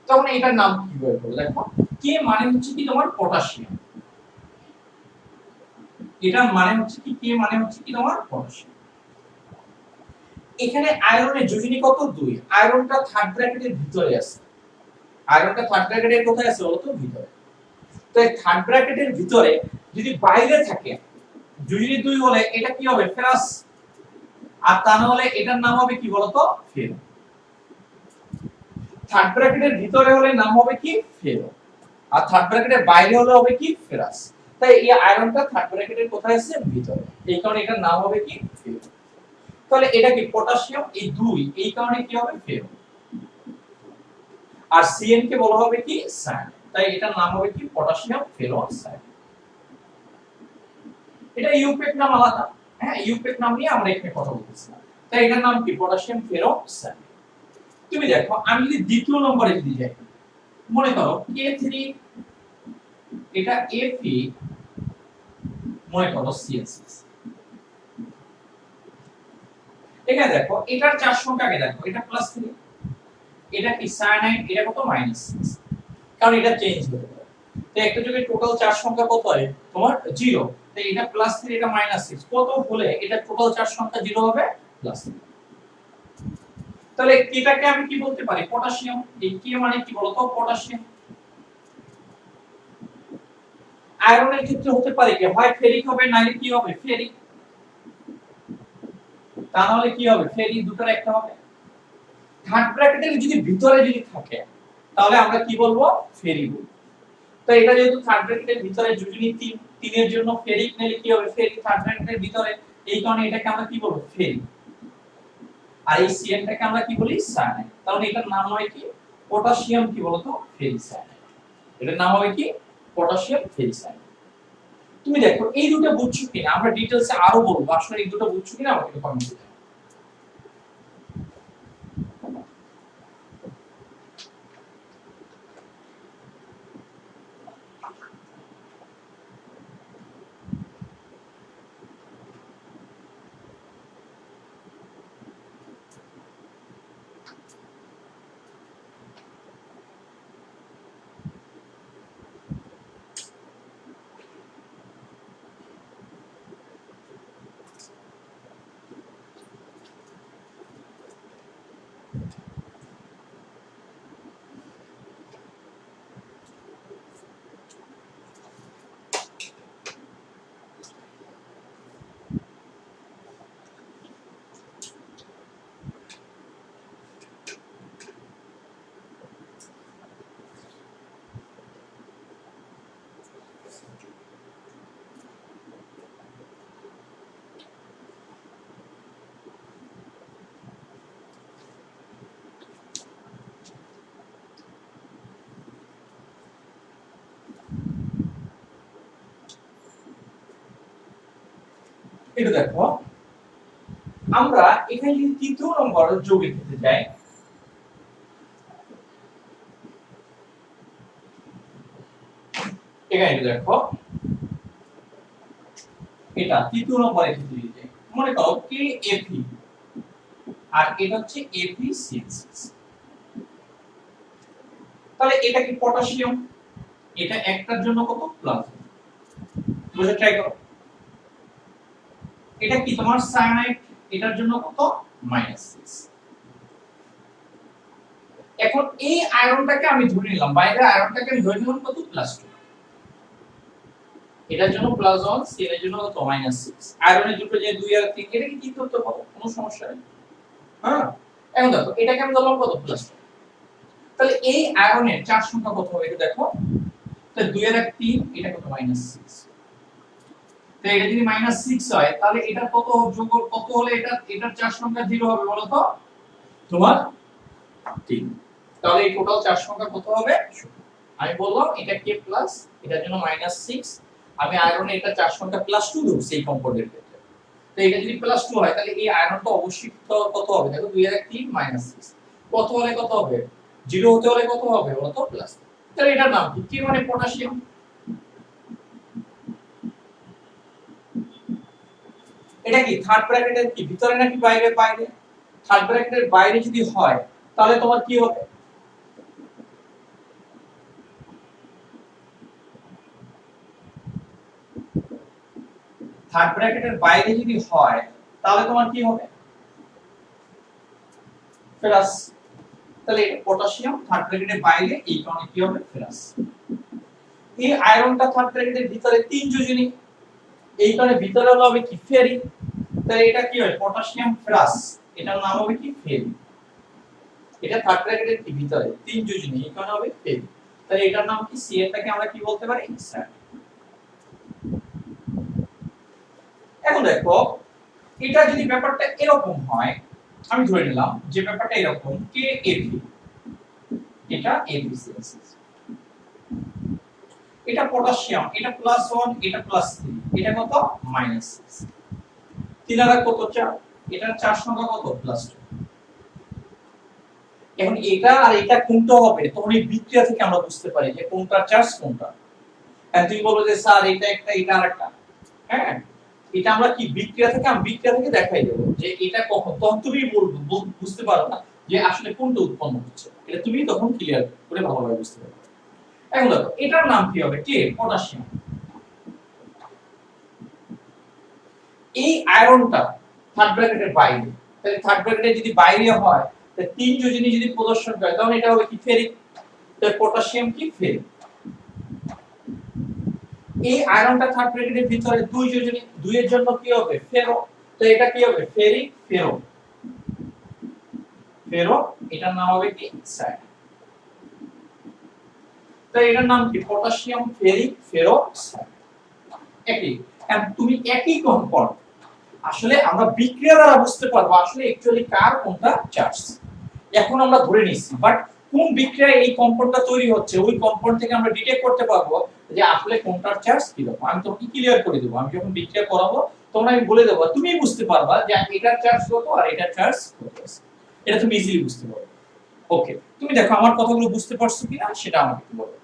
তখন এটার নাম কি হবে বলো দেখো, কে মানে হচ্ছে কি তোমার পটাশিয়াম, এটার মানে হচ্ছে কি, কে মানে হচ্ছে কি তোমার পটাশিয়াম। এখানে আয়রনের যোজনী কত 2, আয়রনটা থার্ড ব্র্যাকেটের ভিতরে আছে, আয়রনটা থার্ড ব্র্যাকেটের কোথায় আছে বলো তো, ভিতরে। তো এই থার্ড ব্র্যাকেটের ভিতরে যদি বাইরে থাকে যোজনী 2 হলে এটা কি হবে ফেরাস, আর তা না হলে এটার নাম হবে কি বলতো ফেরো। থার্ড ব্র্যাকেটের ভিতরে হলে নাম হবে কি ফেরো, আর থার্ড ব্র্যাকেটের বাইরে হলে হবে কি ফেরাস। তাই এই আয়রনটা থার্ড ব্র্যাকেটের কোথায় আছে ভিতরে, এই কারণে এটার নাম হবে কি ফেরো। তাহলে এটা কি পটাশিয়াম, এই 2, এই কারণে কি হবে ফেরো। আর সিএন কে বলা হবে কি সায়ান, তাই এটার নাম হবে কি পটাশিয়াম ফেরো সায়ান। এটা ইউপেক নাম আলাদা, হ্যাঁ ইউপেক নাম নিয়ে আমরা এখানে কথা বলতেছি, তাই এটার নাম কি পটাশিয়াম ফেরো সায়ান। তুমি দেখো আমি যদি দ্বিতীয় নম্বরে যদি যাই, মনে করো K3, এটা Fe, মনে করো CH6। এখানে দেখো এটার চার সংখ্যা আগে দেখো, এটা +3, এটা কি সায়ানাইড, এটা কত -6, কারণ এটা চেঞ্জ হতে পারে। তো একটা যুগের টোটাল চার সংখ্যা কত হয় তোমার 0, তো এটা +3 এটা -6, কত হলে এটা টোটাল চার সংখ্যা 0 হবে +3। তাহলে এটাকে আমি কি বলতে পারি পটাশিয়াম, এই কে মানে কি বলতো পটাশিয়াম। আয়রনের ক্ষেত্রে হতে পারে কি হয় ফেরিক হবে, নাইলে কি হবে ফেরিক, তা না হলে কি হবে ফেরি, দুটোর একটা হবে। থার্ড ব্র্যাকেটের যদি ভিতরে যদি থাকে তাহলে আমরা কি বলবো ফেরি বলবো। তো এটা যেহেতু থার্ড ব্র্যাকেটের ভিতরে যোজনী 3 এর জন্য ফেরিক নিলে কি হবে ফেরি, থার্ড ব্র্যাকেটের ভিতরে, এই কারণে এটাকে আমরা কি বলবো ফেরি। আর এই সিএনটাকে আমরা কি বলি সায়ানাইড, তাহলে এটার নাম হয় কি পটাশিয়াম কি বলতো ফেরি সায়ানাইড, এটার নাম হবে কি পটাশিয়াম ফেরি সায়ানাইড। তুমি দেখো এই দুটো বুঝছো কিনা, আমরা ডিটেইলসে আরো বলবো, আসলে এই দুটো বুঝছো কিনা আমাকে কমেন্ট করতে। এটা দেখো আমরা এখানে যদি তৃতীয় নম্বর যোগের ক্ষেত্রে যাই, এখানে দেখো এটা তৃতীয় নম্বরের ক্ষেত্রে দিতে, মনে করো KFe আর এটা হচ্ছে FeCl6, তাহলে এটা কি পটাশিয়াম, এটা একটার জন্য কত প্লাস, বুঝে ট্রাই করো। এটা কি তোমার সায়ানাইড, এটার জন্য কত -6। এখন এই আয়রনটাকে আমি ধরে নিলাম, বাইরে আয়রনটাকে আমি ধরে নিলাম কত +2, এটার জন্য +1, সিএল এর জন্য কত -6। আয়রনের দুটো যে 2 আর 3, এটা কি করতে পারো কোনো সমস্যা নেই, হ্যাঁ। এখন দেখো এটাকে আমি ধরলাম কত +2, তাহলে এই আয়রনের চার সংখ্যা কত হবে এটা দেখো, তাহলে 2 আর 3, এটা কত -6। তো এটা যদি -6 হয় তাহলে এটা কত যোগ কত হলে এটার চার সংখ্যা 0 হবে বলো তো তোমার 3। তাহলে এই টোটাল চার সংখ্যা কত হবে, আমি বললাম এটা k প্লাস, এটার জন্য -6, আমি আয়রনে এটা 4 সংখ্যা +2 দেব সেই কম্পাউন্ডের ক্ষেত্রে। তো এটা যদি +2 হয় তাহলে এই আয়রনটা অবশ্যই কত হবে দেখো 2 এর 1 3 -6 কত হলে কত হবে 0 হতে হলে কত হবে বলো তো প্লাস। তাহলে এটার নাম কি কি মানে পটাশিয়াম। এটা কি থার্ড ব্র্যাকেটের কি ভিতরে নাকি বাইরে বাইরে থার্ড ব্র্যাকেটের বাইরে যদি হয় তাহলে তোমার কি হবে থার্ড ব্র্যাকেটের বাইরে যদি হয় তাহলে তোমার কি হবে ফেরাস। তাহলে এটা পটাশিয়াম থার্ড ব্র্যাকেটের বাইরে এই কারণে কি হবে ফেরাস। এই আয়রনটা থার্ড ব্র্যাকেটের ভিতরে 3 যোজনী এই কারণে ভিতরে হবে কি ফেরি। তাহলে এটা কি হয় পটাশিয়াম ফেরাস এটার নাম হবে কি ফেরি। এটা থার্ড ব্র্যাকেটের কি ভিতরে 3 যোজনী এই কারণে হবে ফেরি। তাহলে এটার নাম কি সি এটাকে আমরা কি বলতে পারি স্যার। এখন দেখো এটা যদি ব্যাপারটা এরকম হয় আমি ধরে নিলাম যে ব্যাপারটা এরকম কে এবি এটা এবিসিএস এটা পটাশিয়াম এটা +1 এটা +3 এটা কত -6 তিন আর কত 4 এটার 4 সংখ্যা কত +2। এখন এটা আর এটা কোনটা হবে তখন এই বিক্রিয়া থেকে আমরা বুঝতে পারি যে কোনটা চার্জ কোনটা। এখন তুমি বলবে যে স্যার এটা একটা এটা আরেকটা হ্যাঁ এটা আমরা কি বিক্রিয়া থেকে দেখাই দেব যে এটা কখন তখন তুমি বুঝতে পারো না যে আসলে কোনটা উৎপন্ন হচ্ছে এটা তুমি তখন ক্লিয়ার করে ভালোভাবে বুঝতে পারবে। এখন দেখো এটার নাম কি হবে কে পটাশিয়াম। এই আয়রনটা থার্ড ব্র্যাকেটের বাইরে তাহলে থার্ড ব্র্যাকেটে যদি বাইরে হয় তাহলে 3 যোজনী যদি প্রদর্শন করে তখন এটা হবে কি ফেরিক। তাহলে পটাশিয়াম কি ফেরিক। এই আয়রনটা থার্ড ব্র্যাকেটের ভিতরে 2 যোজনী 2 এর জন্য কি হবে ফেরো। তো এটা কি হবে ফেরিক ফেরো ফেরো এটার নাম হবে কি সাইড। তো এটার নাম কি পটাশিয়াম ফেরিক ফেরো সাইড একই। তুমি একই কম্পাউন্ড আসলে আমরা বিক্রিয়া দ্বারা বুঝতে পারবো আসলে অ্যাকচুয়ালি কার কোনটা চার্জ। এখন আমরা ধরে নিচ্ছি বাট কোন বিক্রিয়ায় এই কম্পাউন্ডটা তৈরি হচ্ছে ওই কম্পাউন্ড থেকে আমরা ডিটেক্ট করতে পারবো যে আসলে কোনটার চার্জ কি রকম। আমি তোমাকে ক্লিয়ার করে দেব আমি যখন বিক্রিয়া করাবো তখন আমি বলে দেব তুমি বুঝতে পারবা যে এটার চার্জ কত আর এটার চার্জ কত আছে এটা তুমি ইজিলি বুঝতে পারবে। ওকে তুমি দেখো আমার কথাগুলো বুঝতে পারছো কিনা সেটা আমাকে একটু বলো।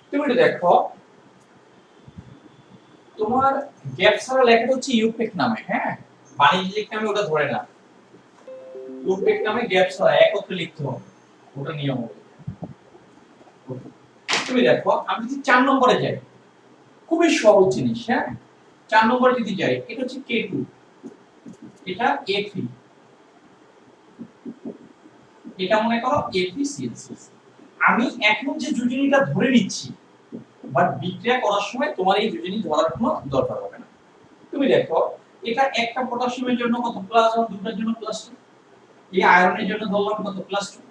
তুমি একটু দেখো তোমার গ্যাপ ছাড়া লেখাটা হচ্ছে ইউপেক নামে হ্যাঁ বাণিজ্যিক নামে ওটা ধরে না ইউপেক নামে গ্যাপ ছাড়া একত্রে লিখতে হবে ওটা নিয়ম হবে। তুমি দেখো আমি যদি 4 নম্বরে যাই খুবই সহজ জিনিস হ্যাঁ 4 নম্বরে যদি যাই এটা হচ্ছে K2 এটা A3 এটা মনে করো A3CL6 আমি এখন যে যোজনীটা ধরে নিচ্ছি বাট বিক্রিয়া করার সময় তোমার এই যোজনী ধরার কোনো দরকার হবে না। তুমি দেখো এটা একটা পটাশিয়ামের জন্য কত +1 দুটার জন্য +2 এই আয়রনের জন্য ধরলাম কত +2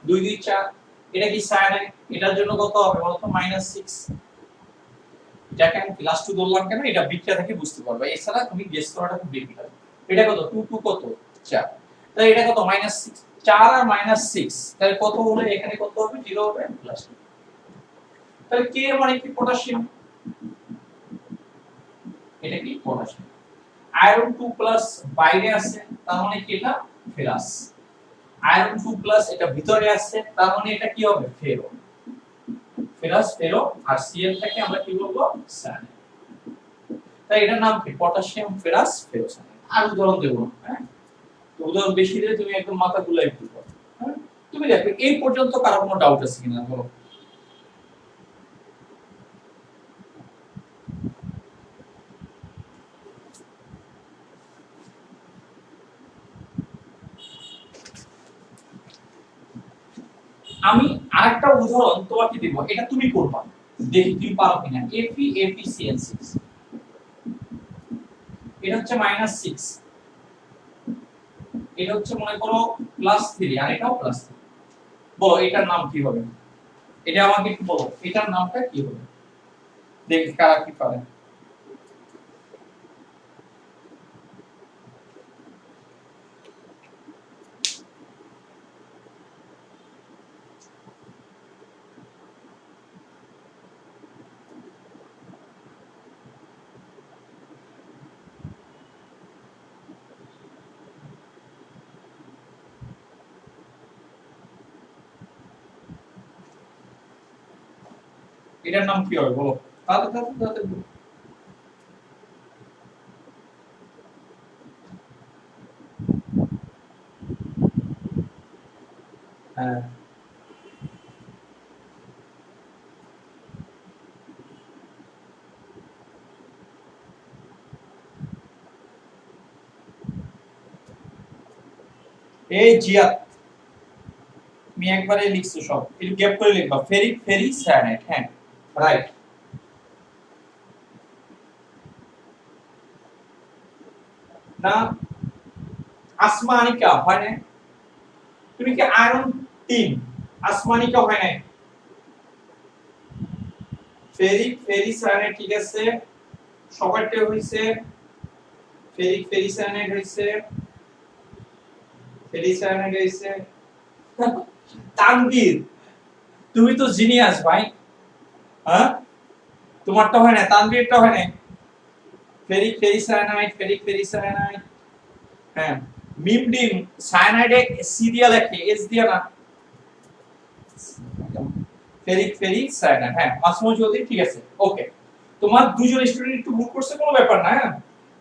2 2 4 এটা কি সায়ানাইড এটার জন্য কত হবে বলতো -6 এটাকে আমি +2 ধরলাম কেন এটা বিক্রিয়া থেকে বুঝতে পারবে এছাড়া তুমি গেস করাটা খুব ডিফিকাল্ট। এটা কত 2 2 কত 4 তাহলে এটা কত -6 4 আর -6 তাহলে কত হলে এখানে কত হবে 0 হবে +2 তাহলে কে মানে কি পটাশিয়াম এটা কি পটাশিয়াম। আয়রন 2 প্লাস বাইরে আছে তার মানে কি এটা ফেরাস। আয়রন 2 প্লাস এটা ভিতরে আছে তার মানে এটা কি হবে ফেরো ফেরাস ফেরো আর Cl টাকে আমরা কি বলবো সায়ানাইড। তাই এটার নাম কি পটাশিয়াম ফেরাস ফেরোসায়ানাইড। আর উদাহরণ দেব হ্যাঁ উদাহরণ বেশি দিলে তুমি একদম মাথা গুলাই ফেলবে হ্যাঁ। তুমি দেখো এই পর্যন্ত কারো কোনো ডাউট আছে কিনা বলো। আমি আরেকটা উদাহরণ তোমাকে দিব, এটা তুমি করবা, দেখি তুমি পারো কিনা। Fe FeCl6, এটা হচ্ছে -6, এটা হচ্ছে মনে করো +3, আর এটাও +3। বলো এটার নাম কি হবে? এটা আমাকে একটু বলো, এটার নামটা কি হবে? দেখি কারা কি পারে। এটার নাম কি হবে বলো, তাড়াতাড়ি তাড়াতাড়ি বলো। হ্যাঁ, এই জিয়াত, তুমি একবারে লিখছো সব, একটু গ্যাপ করে লিখবা। ফেরিক ফেরিসায়ানাইড, হ্যাঁ রাইট। না আসমানিকা হয় না, তুমি কি আয়রন 3 আসমানিকা হয় না? ফেরিক ফেরিসায়ানাইড ঠিক আছে, সবারটা হইছে ফেরিক ফেরিসায়ানাইড হইছে, ফেরিসায়ানাইড হইছে। তানভীর, তুমি তো জিনিয়াস ভাই, হ্যাঁ তোমারটা হয় না, তানভীরটা হয় না। ফেরিক ফেরিসায়ানাইড, ফেরিক ফেরিসায়ানাইড, হ্যাঁ। মিমডিম সায়ানাইডে সি দিয়া লেখে, এস দিয়া না। ফেরিক ফেরিসায়ানাইড, হ্যাঁ মাসমুদ চৌধুরী ঠিক আছে, ওকে। তোমার দুজন স্টুডেন্ট একটু ভুল করছে, কোনো ব্যাপার না, হ্যাঁ।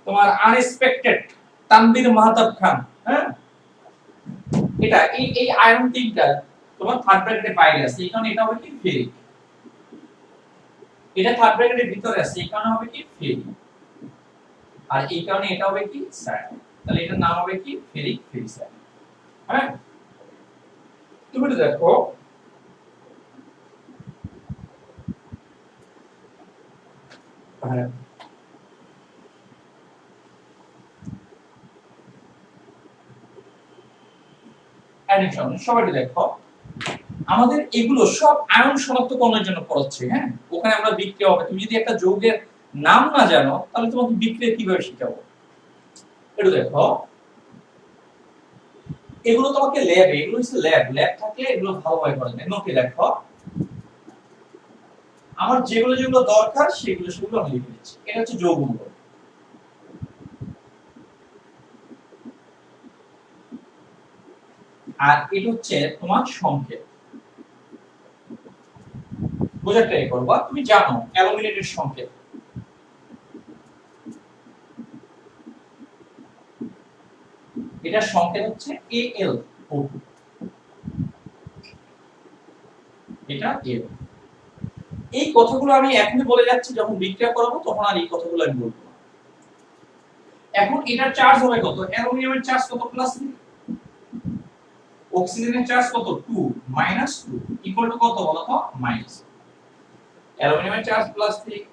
তোমার আনএক্সপেক্টেড তানভীর মাহতাব খান, হ্যাঁ। এটা এই আয়রন তিনটা তোমার থার্ড ব্র্যাকেটের বাইরে আছে, এই কারণে এটা হবে কি ফেরিক। এটা থার্ড ব্র্যাকেটের ভিতরে আছে, এই কারণে হবে কি ফেরিক। আর এই কারণে এটা হবে কি সায়ানাইড। তাহলে এটার নাম হবে কি ফেরিক ফেরিসায়ানাইড, হ্যাঁ। তুমি তো দেখো হ্যাঁ, অ্যাডিশন সবাই দেখো, আমাদের এগুলো সব আয়ন শনাক্তকরণের জন্য পড়াচ্ছে, হ্যাঁ। ওখানে আমরা বিক্রিয়া হবে, তুমি যদি একটা যৌগের নাম না জানো তাহলে তোমাকে বিক্রিয়া কিভাবে শিখাবো? একটু দেখো, এগুলো তোমাকে ল্যাবে, এগুলো হচ্ছে ল্যাব থাকলে এগুলো ভালোভাবে করা যায়। নোটে দেখো, আমার যেগুলো যেগুলো দরকার সেগুলো আমি লিখে দিচ্ছি। এটা হচ্ছে যৌগমূলক, আর এটা হচ্ছে তোমার সংকেত। বোঝার ট্রাই করবা, তুমি জানো অ্যালুমিনেটের সংকেত, এটা সংকেত হচ্ছে Al, এটা Al। এই কথাগুলো আমি এখনই বলে যাচ্ছি, যখন বিক্রিয়া করাবো তখন আর এই কথাগুলো আমি বলবো না। এখন এটার চার্জ হবে কত? অ্যালুমিনিয়ামের চার্জ কত? +3। অক্সিজেনের চার্জ কত? 2 -2 ইকুয়াল টু কত বলো তো? মাইনাস। অ্যালুমিনিয়ামের চার্জ +3,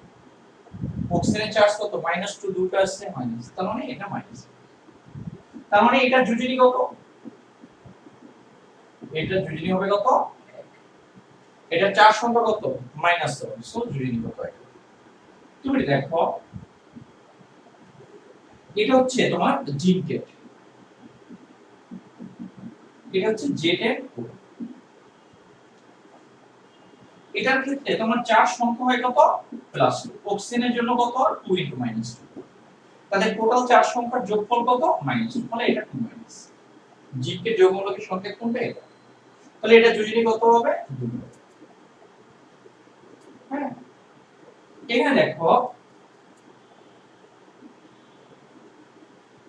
অক্সিজেনের চার্জ কত? -2, দুটো আসছে মাইনাস, তার মানে এটা মাইনাস। তার মানে এটা যোজনী কত? এটা যোজনী হবে কত? এটা চার্জ সংখ্যা কত? -7, সো যোজনী কত? তুমি দেখো, এটা হচ্ছে তোমার জিঙ্কেট, এটা হচ্ছে জেড। এটার ক্ষেত্রে তোমার চার্জ সংখ্যা হয় কত? +2। অক্সিজেনের জন্য কত? 2 * -2। তাহলে টোটাল চার্জ সংখ্যার যোগফল কত? -2। তাহলে এটা 2 - জিঙ্কের যৌগমূলকের সংকেত কোনটা? এটা। তাহলে এটা যোজনী কত হবে? 2। হ্যাঁ, এখানে দেখো,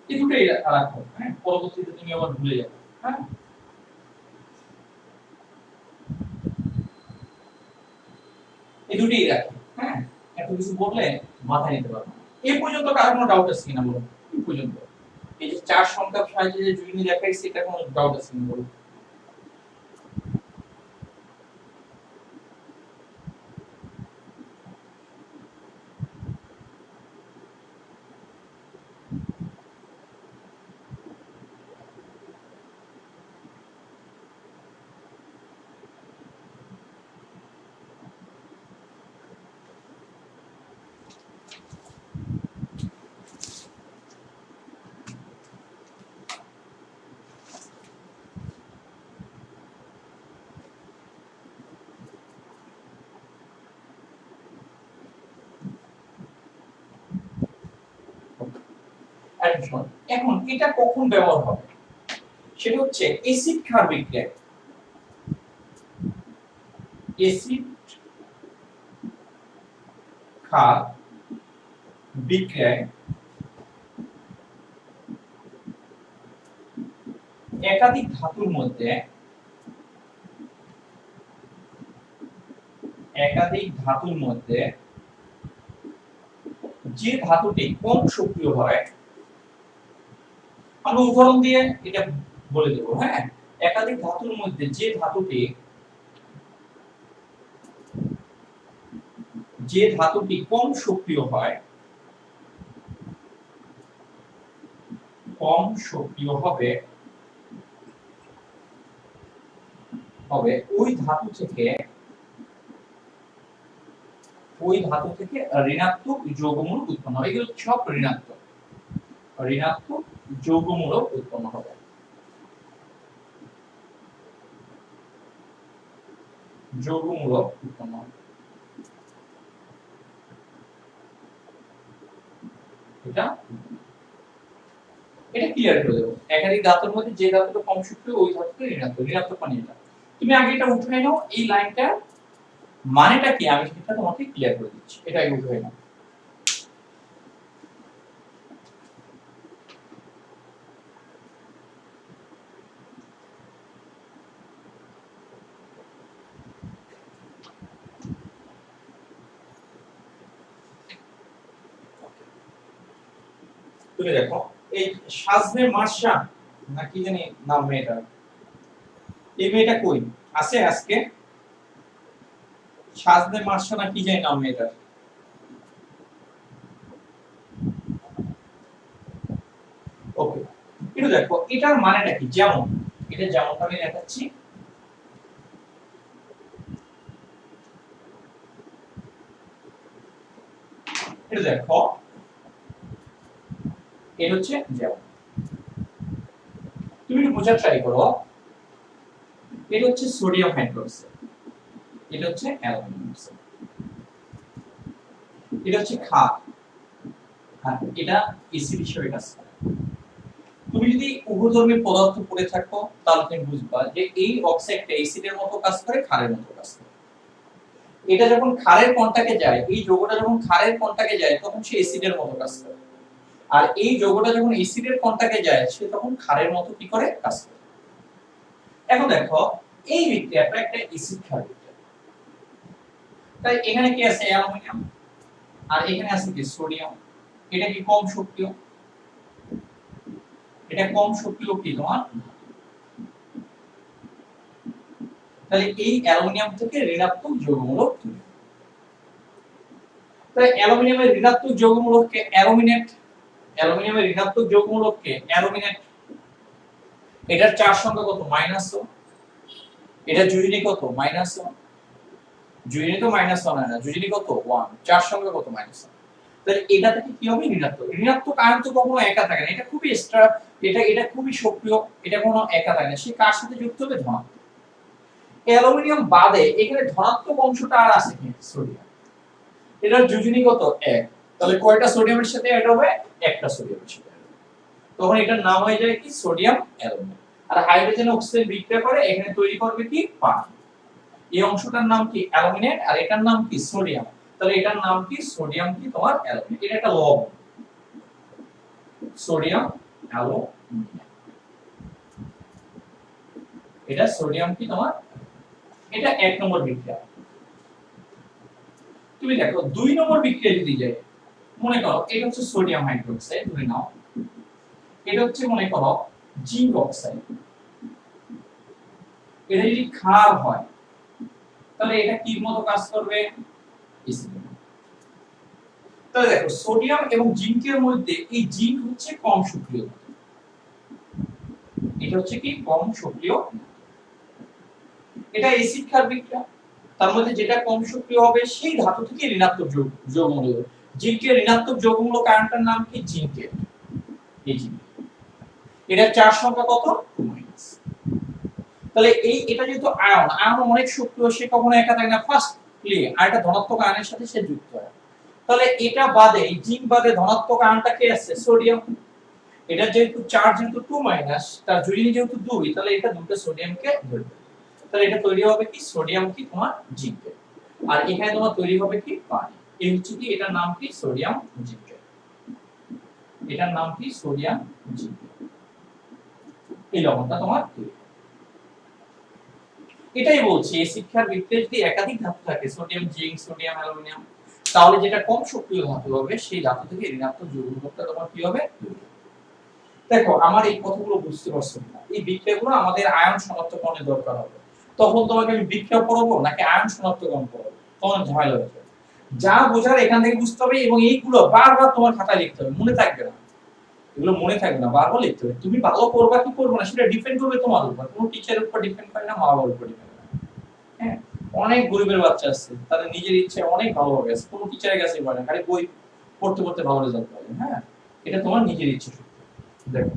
এই দুটোই রাখো, হ্যাঁ, পরবর্তীতে তুমি আবার ভুলে যাবে, হ্যাঁ। এই দুটোই রাখো, হ্যাঁ। এত কিছু বললে মাথায় নিতে পারবো না। এই পর্যন্ত কারো কোনো ডাউট আছে কিনা বলো? এই পর্যন্ত এই যে চার সংখ্যার সাহায্যে যে যোজনী দেখাইছি, এটা কোনো ডাউট আছে কিনা বলো? অ্যাটেনশন, এখন এটা কখন ব্যবহার হবে সেটা হচ্ছে অ্যাসিড ক্ষার বিক্রিয়ায়। অ্যাসিড ক্ষার বিক্রিয়ায় একাধিক ধাতুর মধ্যে যে ধাতুটি কম সক্রিয় হয়, আমরা উদাহরণ দিয়ে এটা বলে দেব। হ্যাঁ, একাধিক ধাতুর মধ্যে যে ধাতুটি কম সক্রিয় হবে ওই ধাতু থেকে ঋণাত্মক যৌগমূলক উৎপন্ন হবে। এগুলো সব ঋণাত্মক যৌগমূলক উৎপন্ন হবে। এটা ক্লিয়ার করে দেবো। একাধিক ধাতুর মধ্যে যে ধাতুটা কম সক্রিয় ওই ধাতুটা ঋণাত্মক মানে এটা। তুমি আগে এটা উঠে নাও, এই লাইনটা মানেটা কি আমি সেটা তোমাকে ক্লিয়ার করে দিচ্ছি। এটা আগে উঠে নাও। তুমি দেখো এই সাজনে মার্শা না কি জানি নাম মেয়েটা, এই মেয়েটা কই আছে আজকে? সাজনে মার্শা না কি জানি নাম মেয়েটা। ওকে, এটা দেখো এটার মানেটা কি, যেমন এটা যেমনটা আমি দেখাচ্ছি, এটা দেখো এটা হচ্ছে যেমন, তুমি একটু বোঝার ট্রাই করো। এটা হচ্ছে সোডিয়াম হাইড্রোক্সাইড, এটা হচ্ছে অ্যালুমিনিয়াম অক্সাইড, এটা হচ্ছে ক্ষার, আর এটা এসিড হিসেবে কাজ করে। তুমি যদি উভধর্মী পদার্থ পড়ে থাকো তাহলে তুমি বুঝবা যে এই অক্সাইডটা এসিডের মতো কাজ করে, ক্ষারের মতো কাজ করে। এটা যখন ক্ষারের কন্টাক্টে যায়, এই যৌগটা যখন ক্ষারের কন্টাক্টে যায় তখন সে এসিডের মতো কাজ করে, আর এই যৌগটা যখন এসিডের কন্টাক্টে যায় সে তখন ক্ষারের মতো কি করে কাজ করে। এখন দেখো এই বিক্রিয়াটা একটা এসিড ক্ষার বিক্রিয়া, তাই এখানে কি আছে অ্যালুমিনিয়াম আর এখানে আছে কি সোডিয়াম। এটা কি কম সক্রিয়, এটা কম সক্রিয় কি তোমার, তাহলে এই অ্যালুমিনিয়াম থেকে ঋণাত্মক যৌগমূলক তৈরি। তাই অ্যালুমিনিয়ামের ঋণাত্মক যৌগমূলককে অ্যালুমিনিয়ামের ঋণাত্মক যৌগমূলককে অ্যালুমিনেট। এটার চার সংখ্যা কত? -1। এটা যোজনী কত? -1। যোজনী তো -1 হয় না, যোজনী কত? 1। চার সংখ্যা কত? -1। তাহলে এটা থেকে কি হবে? ঋণাত্মক আয়ন তো কখনো একা থাকে না, এটা খুবই এক্সট্রা, এটা খুবই সক্রিয়, এটা কোনো একা থাকে না, সে কার সাথে যুক্ত হবে? ধনাত্মক। অ্যালুমিনিয়াম বাদে এখানে ধনাত্মক অংশটা আর আছে কি? সোডিয়াম। এটার যোজনী কত? 1। তাহলে কয়টা সোডিয়ামের সাথে অ্যাড হবে? একটা সোডিয়ামের সাথে। তখন এটার নাম হয়ে যায় কি? Sodium aluminate. আর হাইড্রোজেন অক্সাইড বিক্রিয়া করে এখানে তৈরি করবে কি? পানি। এই অংশটার নাম কি? অ্যালুমিনেট, আর এটার নাম কি? সোডিয়াম। তাহলে এটার নাম কি? সোডিয়াম কি তোমার অ্যালুমিনেট। এটা একটা লবণ, সোডিয়াম অ্যালুমিনেট। এটা সোডিয়াম কি তোমার, এটা 1 নম্বর বিক্রিয়া। তুমি দেখো 2 নম্বর বিক্রিয়া যদি যায়, মনে করো এটা হচ্ছে সোডিয়াম হাইড্রোক্সাইড ধরে নাও, এটা হচ্ছে মনে করো জিঙ্ক অক্সাইড। এটা যদি ক্ষার হয় তাহলে এটা কি মতো কাজ করবে? এসিড। তাহলে দেখো সোডিয়াম এবং জিঙ্কের মধ্যে এই জিঙ্ক হচ্ছে কম সক্রিয়, এটা হচ্ছে কি? কম সক্রিয়। এটা এসিড ক্ষার বিক্রিয়া, তার মধ্যে যেটা কম সক্রিয় হবে সেই ধাতু থেকে ঋণাত্মক যৌগমূলক। জিঙ্কের ঋণাত্মক যৌগমূলক আয়নটার নাম কি? জিঙ্কেট। এই জিঙ্ক, এটা চার সংখ্যা কত? 2-। তাহলে এটা যেহেতু আয়ন অনেক সক্রিয়, সে কখনো একা থাকে না, ফার্স্টলি আর একটা ধনাত্মক আয়নের সাথে সে যুক্ত হয়। তাহলে এটা বাদে, এই জিঙ্ক বাদে ধনাত্মক আয়নটা কে আছে? সোডিয়াম। এটা যেহেতু চার্জ যেহেতু 2 মাইনাস, তার জুড়ি যেহেতু 2, তাহলে এটা দুটো সোডিয়ামকে ধরবে। তাহলে এটা তৈরি হবে কি সোডিয়াম কি তোমার জিঙ্কেট, আর এখানে তোমার তৈরি হবে কি পানি। এই হচ্ছে কি এটার নাম কি সোডিয়াম জিঙ্কেট, এটার নাম কি সোডিয়াম জিঙ্কেট। এই লবণটা তোমার তৈরি। এটাই বলছি এই শিক্ষার ভিত্তিতে যদি একাধিক ধাতু থাকে সোডিয়াম জিঙ্ক সোডিয়াম অ্যালুমিনিয়াম, তাহলে যেটা কম সক্রিয় ধাতু হবে সেই ধাতু থেকে ঋণাত্মক যৌগটা তোমার কি হবে। দেখো আমার এই কথাগুলো বুঝতে পারছো না, এই বিক্রিয়াগুলো আমাদের আয়ন শনাক্তকরণের দরকার হবে। তখন তোমাকে আমি বিক্রিয়া পড়াবো নাকি আয়ন শনাক্তকরণ পড়াবো, তখন ঝামেলা হয়ে যাবে। যা বোঝার এখান থেকে বুঝতে হবে, এবং এইগুলো বারবার তোমার খাতায় লিখতে হবে, মনে থাকবে না এগুলো, মনে থাকবে না, বারবার লিখতে হবে। তুমি ভালো করবা কি করবে না সেটা ডিপেন্ড করবে তোমার উপর, কোনো টিচারের উপর ডিপেন্ড করে না, মা বাবার উপর ডিপেন্ড করে। হ্যাঁ, অনেক গরিবের বাচ্চা আছে তাদের নিজের ইচ্ছে অনেক ভালো হবে, কোনো টিচারের কাছে পারে না, খালি বই পড়তে পড়তে ভালো রেজাল্ট পাবে। হ্যাঁ, এটা তোমার নিজের ইচ্ছে। দেখো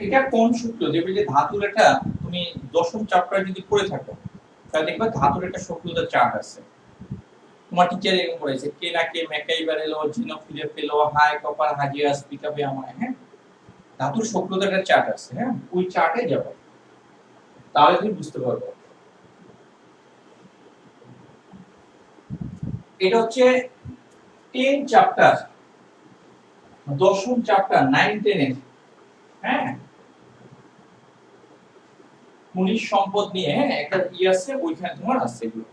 এটা কোন সূত্র, যেমন যে ধাতুর একটা তুমি দশম চ্যাপ্টার যদি পড়ে থাকো তাহলে দেখবে ধাতুর একটা সক্রিয়তার চার্ট আছে। তোমার টিচার এরকম বলেছে কে না কে মেকাই বারেলো জিনো ফিরে পেলো হাই কপার হাজিয়াস পিকাপে আমায়। হ্যাঁ, ধাতুর সক্রিয়তার একটা চার্ট আছে। হ্যাঁ, ওই চার্টে যাবে তাহলে তুমি বুঝতে পারবে। এটা হচ্ছে 10 চ্যাপ্টার, দশম চ্যাপ্টার 9 10 এর। হ্যাঁ, খনিজ সম্পদ নিয়ে একটা ই আছে, ওইখানে তোমার আছে এগুলো।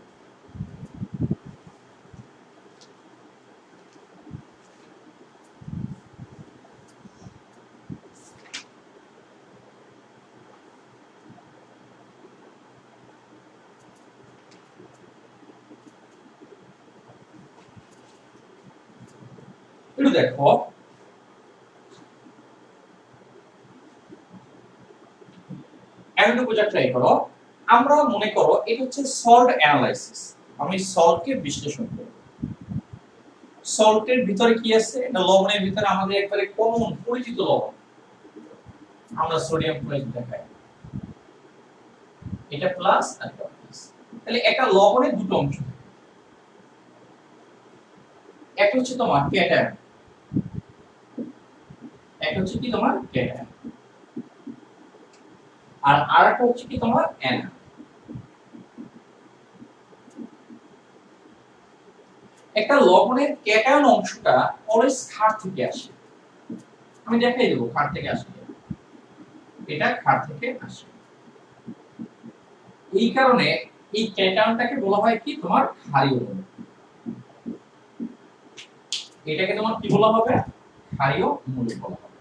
একটু দেখো এখন বোঝার ট্রাই করো। আমরা মনে করো এটা হচ্ছে সল্ট অ্যানালাইসিস, আমি সল্টকে বিশ্লেষণ করব। সল্টের ভিতরে কি আছে, এটা লবণের ভিতরে আমাদের একবারে কমন পরিচিত লবণ, আমরা সোডিয়াম ক্লোরাইড দেখাই, এটা প্লাস আর এটা প্লাস। তাহলে একটা লবণের দুটো অংশ, একটা হচ্ছে তোমার ক্যাটায়ন, একটা হচ্ছে কি তোমার ক্যাটায়ন, আর আরেকটা হচ্ছে কি তোমার অ্যানায়ন। একটা লবণের ক্যাটায়ন অংশটা অলওয়েজ ক্ষার থেকে আসে, আমি দেখাই দেবো ক্ষার থেকে আসে, এটা ক্ষার থেকে আসে। এই কারণে এই ক্যাটায়নটাকে বলা হয় কি তোমার ক্ষারীয় মৌল, এটাকে তোমার কি বলা হবে, ক্ষারীয় মৌল বলা হবে।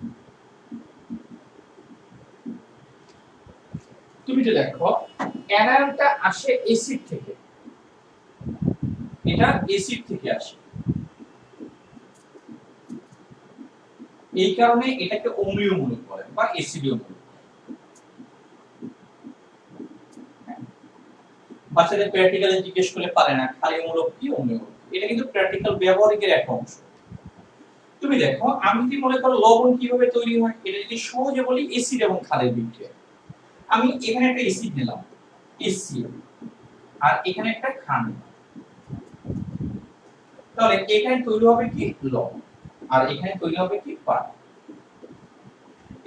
তুমি যে দেখো অ্যানায়নটা আসে অ্যাসিড থেকে, এটা অ্যাসিড থেকে আসে, এই কারণে এটাকে অম্লীয় মূলক বলে বা অ্যাসিডীয় মূলক। বাচ্চাদের প্র্যাকটিক্যালি জিজ্ঞেস করলে পারে না ক্ষারীয় মূলক কি অম্লীয় মূলক, এটা কিন্তু প্র্যাকটিক্যাল ব্যবহারিকের একটা অংশ। তুমি দেখো আমি যদি মনে করো লবণ কিভাবে তৈরি হয়, এটা যদি সহজে বলি অ্যাসিড এবং ক্ষারের বিক্রিয়া। আমি এখানে একটা অ্যাসিড নিলাম HCl, আর এখানে একটা ক্ষার নিলাম, তাহলে এখানে তৈরি হবে কি লবণ, আর এখানে তৈরি হবে কি পানি।